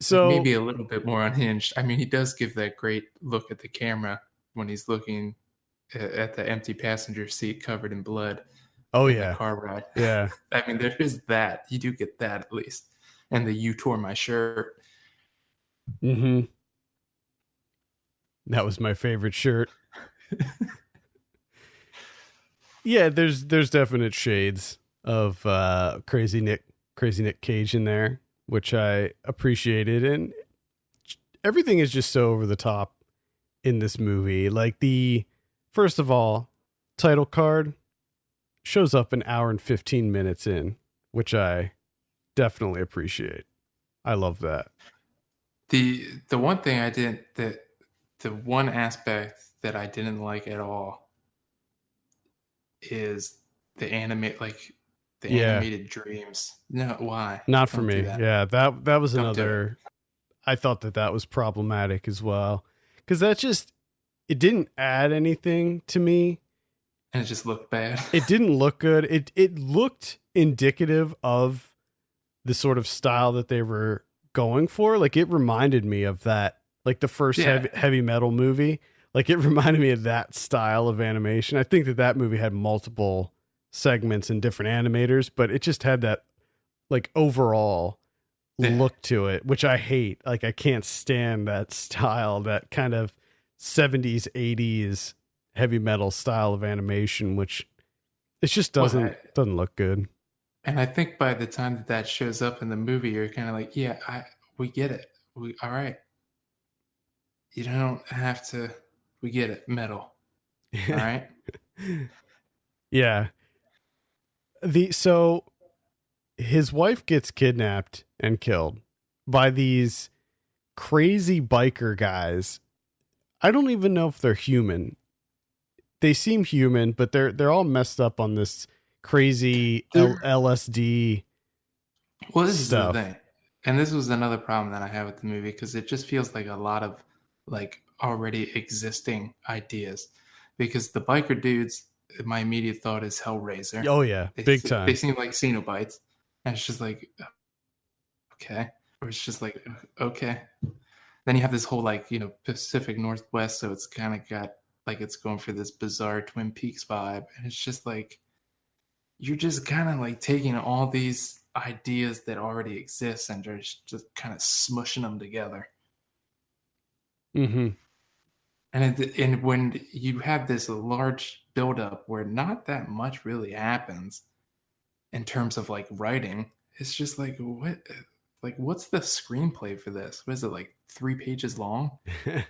So maybe a little bit more unhinged. I mean, he does give that great look at the camera when he's looking at the empty passenger seat covered in blood. Oh yeah, the car ride. Yeah. I mean, there is that. You do get that at least, and the "you tore my shirt." Mm-hmm. That was my favorite shirt. Yeah, there's definite shades of crazy Nick Cage in there, which I appreciated, and everything is just so over the top in this movie. Like first of all, title card shows up an hour and 15 minutes in, which I definitely appreciate. I love that. The one thing the one aspect that I didn't like at all is the animated dreams. No, why? Not for me. Yeah, that was another. I thought that was problematic as well, because it didn't add anything to me, and it just looked bad. It didn't look good. It looked indicative of the sort of style that they were going for. Like, it reminded me of that, like the first heavy metal movie. Like, it reminded me of that style of animation. I think that movie had multiple segments and different animators, but it just had that like overall look to it, which I hate. Like, I can't stand that style, that kind of 70s, 80s heavy metal style of animation, which it just doesn't look good. And I think by the time that shows up in the movie, you're kind of like, we get it. All right. You don't have to. We get it. Metal. All right. Yeah. So his wife gets kidnapped and killed by these crazy biker guys. I don't even know if they're human. They seem human, but they're all messed up on this crazy LSD. Well, this is the thing. and this was another problem that I have with the movie, because it just feels like a lot of like already existing ideas. Because the biker dudes, my immediate thought is Hellraiser. Oh yeah, big time. They seem like Cenobites, and it's just like, okay, or it's just like, okay. Then you have this whole like, Pacific Northwest, so it's kind of got like it's going for this bizarre Twin Peaks vibe, and it's just like you're just kind of like taking all these ideas that already exist and just kind of smushing them together. Mm-hmm. And when you have this large buildup where not that much really happens in terms of like writing, it's just like what, like what's the screenplay for this? What is it, like 3 pages long? Where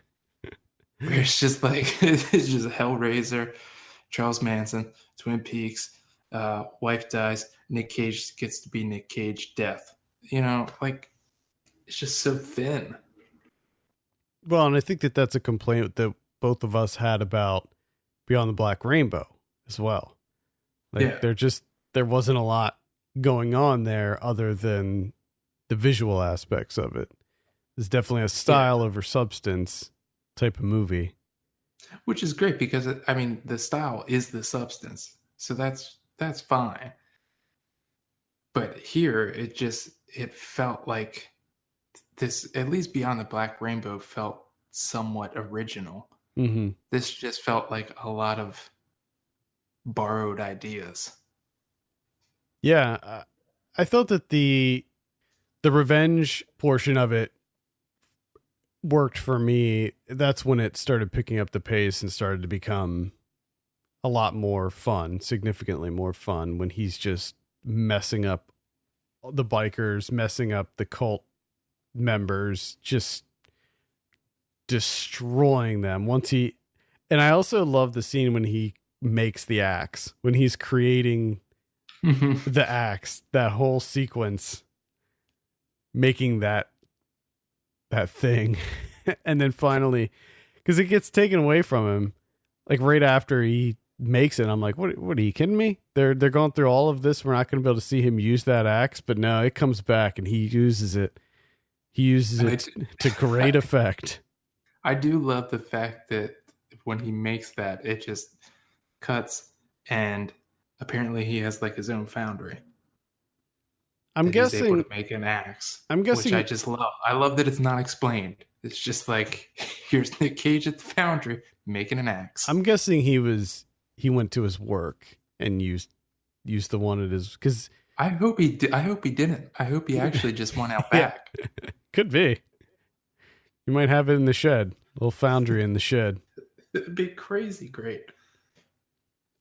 it's just like it's just Hellraiser, Charles Manson, Twin Peaks, wife dies, Nick Cage gets to be Nick Cage, death. Like it's just so thin. Well, and I think that that's a complaint that both of us had about Beyond the Black Rainbow as well. Like there wasn't a lot going on there other than the visual aspects of it. It's definitely a style over substance type of movie. Which is great because I mean the style is the substance. So that's fine. But here it felt like this, at least Beyond the Black Rainbow, felt somewhat original. Mm-hmm. This just felt like a lot of borrowed ideas. Yeah, I thought that the revenge portion of it worked for me. That's when it started picking up the pace and started to become a lot more fun, significantly more fun, when he's just messing up the bikers, messing up the cult members, just destroying them. And I also love the scene when he makes the axe, when he's creating the axe, that whole sequence, making that thing. And then finally, because it gets taken away from him, like right after he makes it, I'm like, what are you kidding me? They're going through all of this. We're not going to be able to see him use that axe, but no, it comes back and he uses it. He uses it to great effect. I do love the fact that when he makes that, it just cuts, and apparently he has like his own foundry. I'm guessing he's able to make an axe. I'm guessing, which I just love. I love that it's not explained. It's just like, here's Nick Cage at the foundry making an axe. I'm guessing he went to his work and used the one at his, because I hope he didn't. I hope he actually just went out back. Could be. You might have it in the shed, a little foundry in the shed. It'd be crazy great.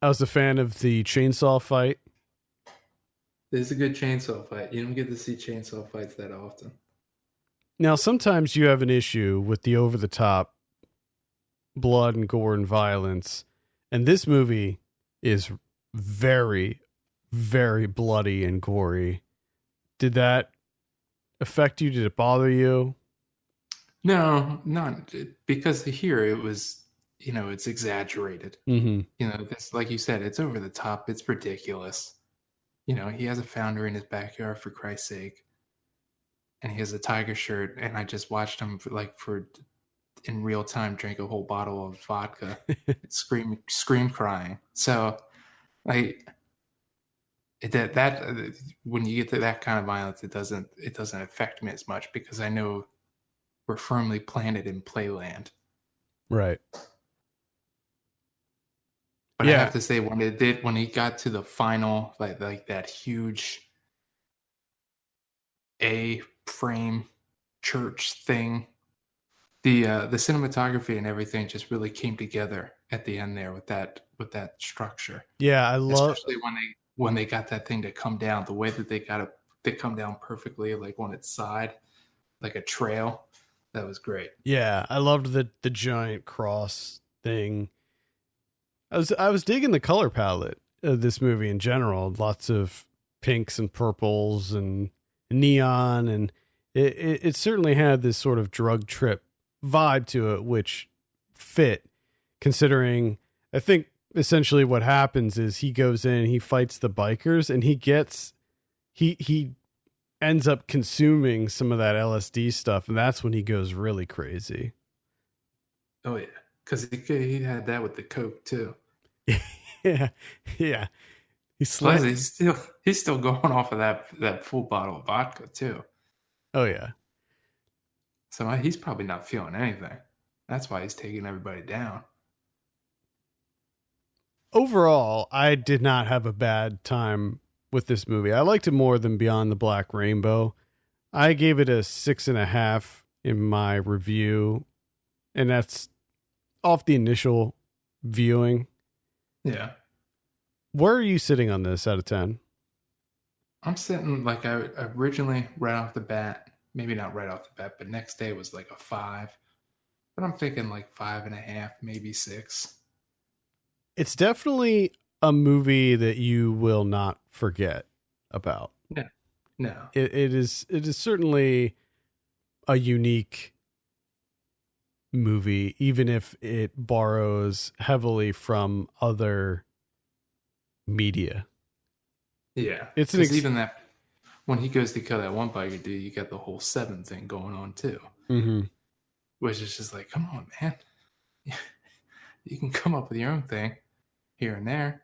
I was a fan of the chainsaw fight. It's a good chainsaw fight. You don't get to see chainsaw fights that often. Now, sometimes you have an issue with the over-the-top blood and gore and violence, and this movie is very, very bloody and gory. Did that affect you? Did it bother you? No, not because here it was, it's exaggerated. Mm-hmm. This, like you said, it's over the top. It's ridiculous. He has a founder in his backyard, for Christ's sake, and he has a tiger shirt. And I just watched him for in real time drink a whole bottle of vodka, scream crying. So, like that when you get to that kind of violence, it doesn't affect me as much because I know we're firmly planted in playland. Right. But I have to say, when he got to the final, like that huge A-frame church thing, the cinematography and everything just really came together at the end there with that structure. Yeah, I love, especially when they got that thing to come down, the way that they come down perfectly, like on its side, like a trail. That was great. Yeah, I loved the giant cross thing. I was digging the color palette of this movie in general. Lots of pinks and purples and neon, and it certainly had this sort of drug trip vibe to it, which fit, considering I think essentially what happens is he goes in and he fights the bikers, and he ends up consuming some of that LSD stuff, and that's when he goes really crazy. Oh yeah, because he had that with the Coke too. Yeah. Plus, he's still going off of that full bottle of vodka too. Oh yeah. So he's probably not feeling anything. That's why he's taking everybody down. Overall, I did not have a bad time with this movie. I liked it more than Beyond the Black Rainbow. I gave it a 6.5 in my review, and that's off the initial viewing. Yeah. Where are you sitting on this out of 10? I'm sitting like I originally right off the bat, maybe not right off the bat, but next day was like a 5. But I'm thinking like 5.5, maybe 6. It's definitely a movie that you will not forget about. No. It is certainly a unique movie, even if it borrows heavily from other media. Yeah. It's even that when he goes to kill that one biker dude, you got the whole 7 thing going on too. Mm-hmm. Which is just like, come on, man. You can come up with your own thing here and there.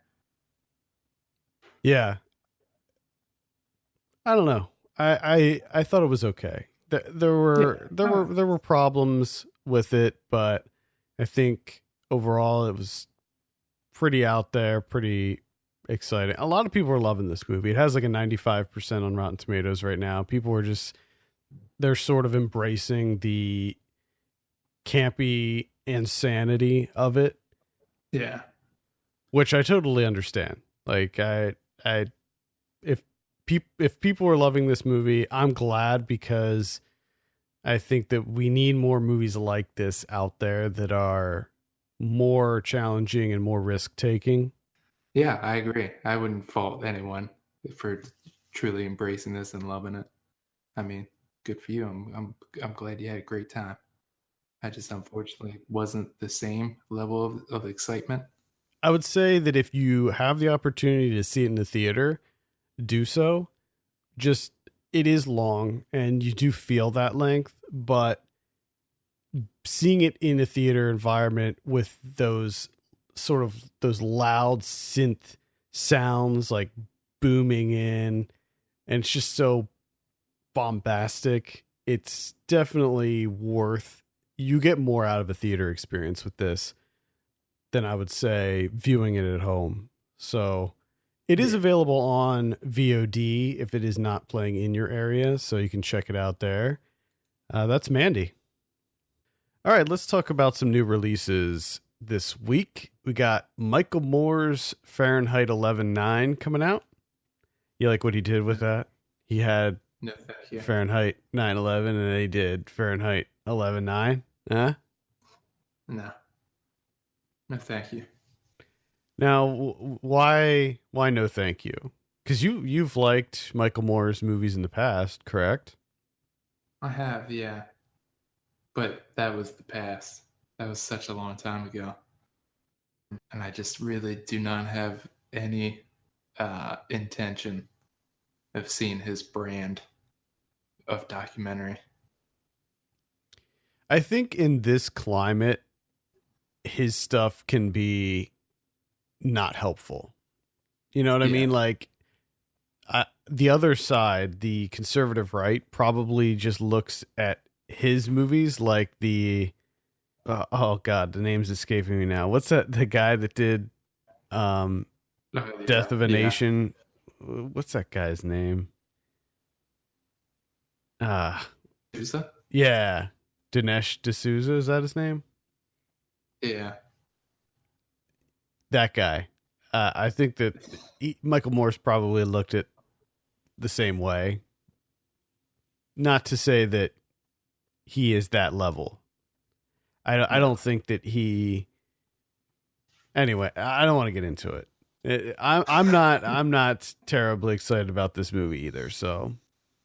Yeah. I don't know. I thought it was okay. There were problems with it, but I think overall it was pretty out there, pretty exciting. A lot of people are loving this movie. It has like a 95% on Rotten Tomatoes right now. People are they're sort of embracing the campy insanity of it. Yeah. Which I totally understand. Like if people are loving this movie, I'm glad, because I think that we need more movies like this out there that are more challenging and more risk taking. Yeah, I agree. I wouldn't fault anyone for truly embracing this and loving it. I mean, good for you. I'm glad you had a great time. I just unfortunately wasn't the same level of excitement. I would say that if you have the opportunity to see it in the theater, do so. Just, it is long and you do feel that length, but seeing it in a theater environment with those loud synth sounds like booming in, and it's just so bombastic, it's definitely worth, you get more out of a theater experience with this than I would say viewing it at home. So it is available on VOD if it is not playing in your area, so you can check it out there. That's Mandy. All right, let's talk about some new releases this week. We got Michael Moore's Fahrenheit 11.9 coming out. You like what he did with that? He had Fahrenheit 9/11 and then he did Fahrenheit 11.9. Huh? No. No, thank you. Now, why no thank you? Because you've liked Michael Moore's movies in the past, correct? I have, yeah. But that was the past. That was such a long time ago. And I just really do not have any intention of seeing his brand of documentary. I think in this climate, his stuff can be not helpful. You know what I mean? Like, the other side, the conservative right, probably just looks at his movies like the oh god, the name's escaping me now. What's that? The guy that did Death of a Nation. What's that guy's name? D'Souza? Yeah, Dinesh D'Souza, is that his name? Yeah. That guy. I think that Michael Moore's probably looked at the same way. Not to say that he is that level. I don't think that he. Anyway, I don't want to get into it. I'm not terribly excited about this movie either. So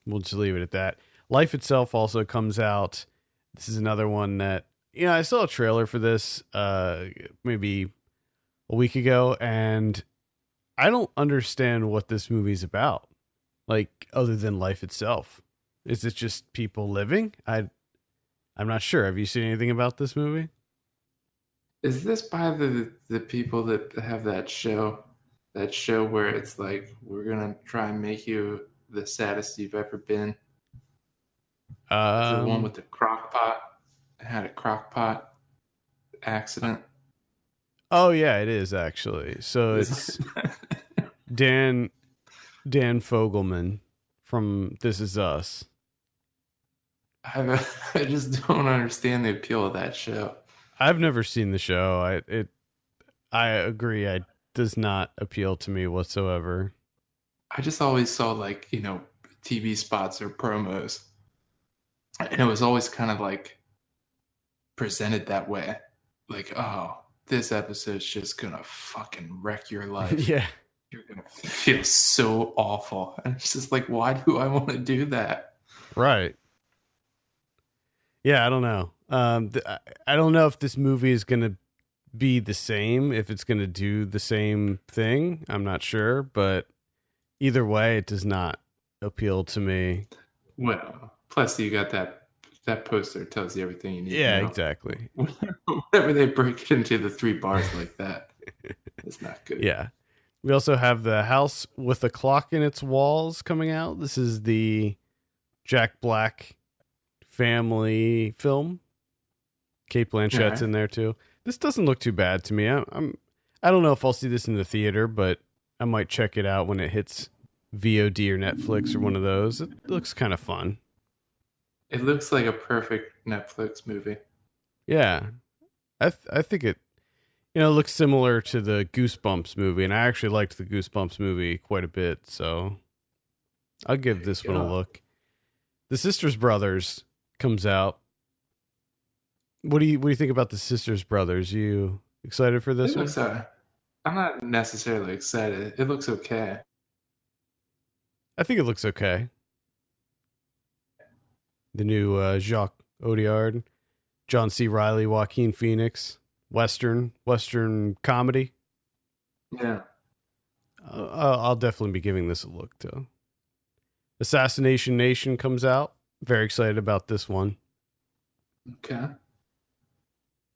we'll just leave it at that. Life Itself also comes out. This is another one that I saw a trailer for this maybe a week ago, and I don't understand what this movie's about. like other than life itself? Is it just people living? I'm not sure. Have you seen anything about this movie? Is this by the people that have that show? That show where it's like, we're gonna try and make you the saddest you've ever been. Is it the one with the crock pot? It had a crock pot accident. Oh yeah, it is actually. So it's Dan Fogelman from This Is Us. I just don't understand the appeal of that show. I've never seen the show. I agree. It does not appeal to me whatsoever. I just always saw like, TV spots or promos, and it was always kind of like presented that way. Like, oh, this episode's just gonna fucking wreck your life. Yeah. You're gonna feel so awful. And it's just like, why do I want to do that? Right. Yeah, I don't know. I don't know if this movie is going to be the same, if it's going to do the same thing. I'm not sure, but either way, it does not appeal to me. Well, plus you got that poster tells you everything you need Yeah, to know. exactly. Whenever they break it into the 3 bars like that, it's not good. Yeah. We also have The House with a Clock in Its Walls coming out. This is the Jack Black family film. Kate Blanchett's in there too. This doesn't look too bad to me. I don't know if I'll see this in the theater, but I might check it out when it hits VOD or Netflix or one of those. It looks kind of fun. It looks like a perfect Netflix movie. Yeah. I think it looks similar to the Goosebumps movie, and I actually liked the Goosebumps movie quite a bit, so I'll give this one a look. The Sisters Brothers comes out. What do you think about the Sisters Brothers? You excited for this one? I'm not necessarily excited. It looks okay. I think it looks okay. The new Jacques Audiard, John C. Reilly, Joaquin Phoenix, Western comedy. Yeah. I'll definitely be giving this a look too. Assassination Nation comes out. Very excited about this one. Okay.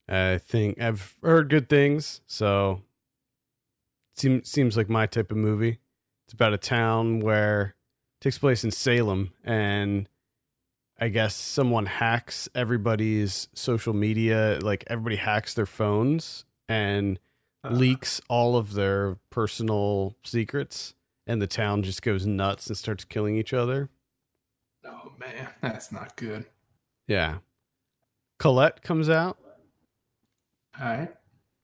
I think I've heard good things, so seems like my type of movie. It's about a town where it takes place in Salem, and I guess someone hacks everybody's social media, like everybody hacks their phones and leaks all of their personal secrets, and the town just goes nuts and starts killing each other. Oh man, that's not good. Yeah. Colette comes out. All right.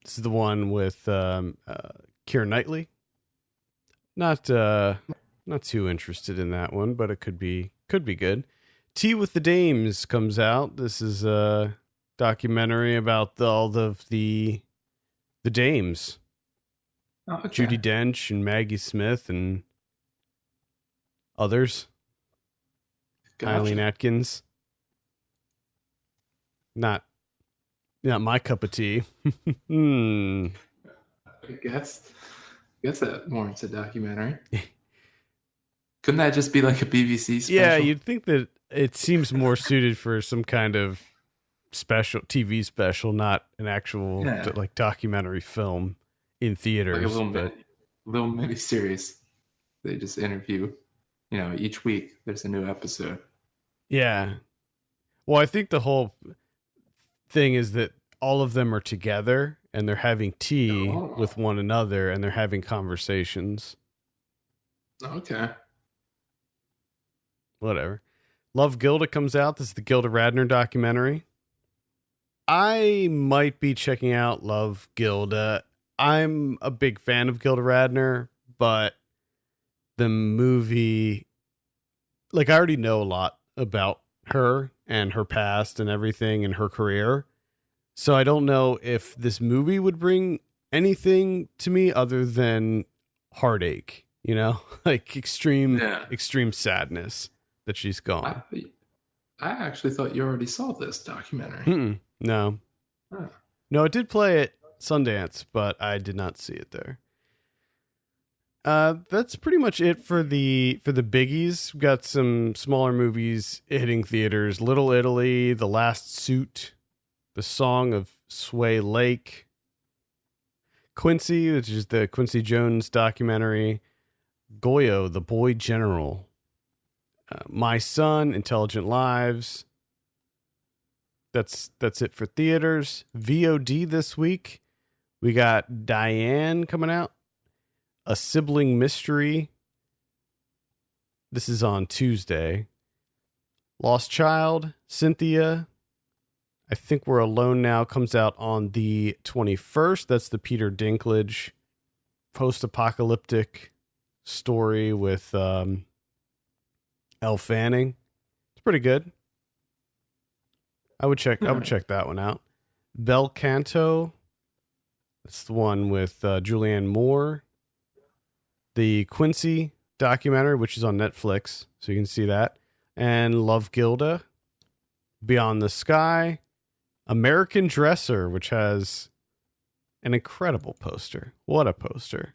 This is the one with Keira Knightley. Not too interested in that one, but it could be good. Tea with the Dames comes out. This is a documentary about all of the dames. Oh, okay. Judi Dench and Maggie Smith and others. Gotcha. Eileen Atkins. Not my cup of tea. I guess that warrants a documentary. Couldn't that just be like a BBC special? Yeah, you'd think that it seems more suited for some kind of special TV special, not an actual like documentary film in theaters. Like a little mini series. They just interview, each week there's a new episode. Yeah. Well, I think the whole thing is that all of them are together and they're having tea with one another and they're having conversations. Okay. Whatever. Love, Gilda comes out. This is the Gilda Radner documentary. I might be checking out Love, Gilda. I'm a big fan of Gilda Radner, but the movie, like, I already know a lot about her and her past and everything and her career. So I don't know if this movie would bring anything to me other than heartache, like extreme sadness that she's gone. I actually thought you already saw this documentary. No. Huh. No, it did play at Sundance, but I did not see it there. That's pretty much it for the biggies. We've got some smaller movies hitting theaters. Little Italy, The Last Suit, The Song of Sway Lake, Quincy, which is the Quincy Jones documentary, Goyo, The Boy General, My Son, Intelligent Lives. That's it for theaters. VOD this week, we got Diane coming out, A Sibling Mystery. This is on Tuesday. Lost Child, Cynthia. I Think We're Alone Now comes out on the 21st. That's the Peter Dinklage post-apocalyptic story with Elle Fanning. It's pretty good. I would check that one out. Bel Canto. That's the one with Julianne Moore. The Quincy documentary, which is on Netflix, so you can see that. And Love Gilda. Beyond the Sky. American Dresser, which has an incredible poster. What a poster.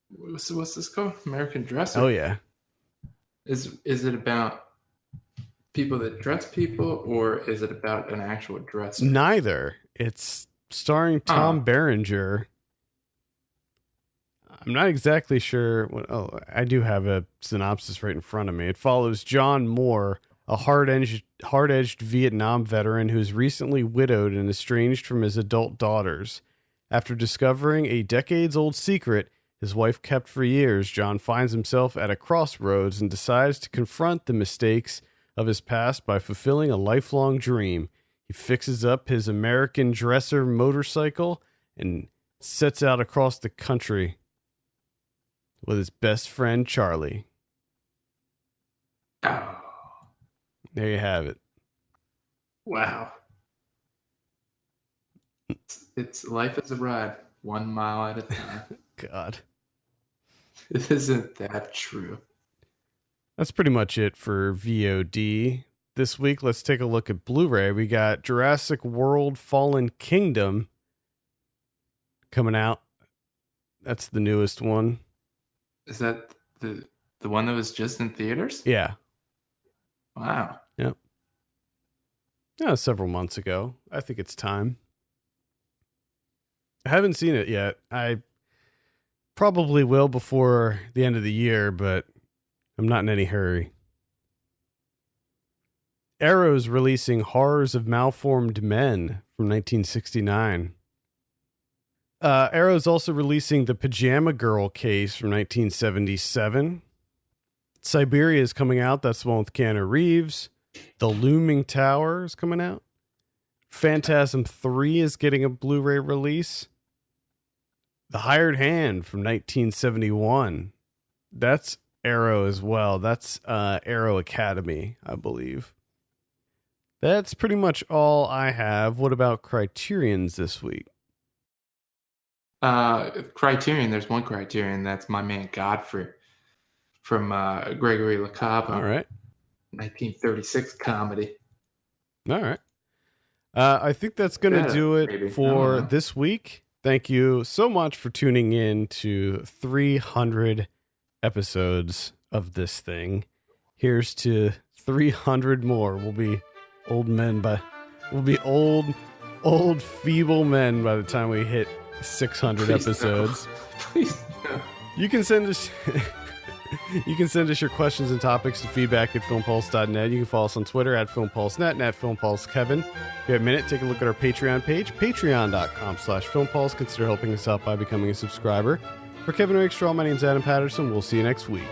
What's this called? American Dresser? Oh, yeah. Is it about people that dress people, or is it about an actual dresser? Neither. It's starring Tom Berenger. I'm not exactly sure. I do have a synopsis right in front of me. It follows John Moore, a hard-edged Vietnam veteran who is recently widowed and estranged from his adult daughters. After discovering a decades-old secret his wife kept for years, John finds himself at a crossroads and decides to confront the mistakes of his past by fulfilling a lifelong dream. He fixes up his American Dresser motorcycle and sets out across the country with his best friend, Charlie. Oh. There you have it. Wow. It's life is a ride, 1 mile at a time. God. Isn't that true? That's pretty much it for VOD. This week, let's take a look at Blu-ray. We got Jurassic World Fallen Kingdom coming out. That's the newest one. Is that the one that was just in theaters? Yeah. Wow. Yep. Yeah, several months ago. I think it's time. I haven't seen it yet. I probably will before the end of the year, but I'm not in any hurry. Arrow's releasing Horrors of Malformed Men from 1969. Arrow's also releasing The Pajama Girl Case from 1977. Siberia is coming out. That's the one with Keanu Reeves. The Looming Tower is coming out. Phantasm 3 is getting a Blu-ray release. The Hired Hand from 1971. That's Arrow as well. That's Arrow Academy, I believe. That's pretty much all I have. What about Criterion's this week? Criterion, there's one Criterion. That's My Man Godfrey from Gregory LaCava. All right. 1936 comedy. All right. I think that's going to do it for this week. Thank you so much for tuning in to 300 episodes of this thing. Here's to 300 more. We'll be old men we'll be old feeble men by the time we hit 600 episodes. No. Please no. You can send us your questions and topics to feedback@filmpulse.net. You can follow us on Twitter @filmpulsenet and @filmpulsekevin. If you have a minute, take a look at our Patreon page, patreon.com/filmpulse. Consider helping us out by becoming a subscriber. For Kevin Rakestraw, my name's Adam Patterson. We'll see you next week.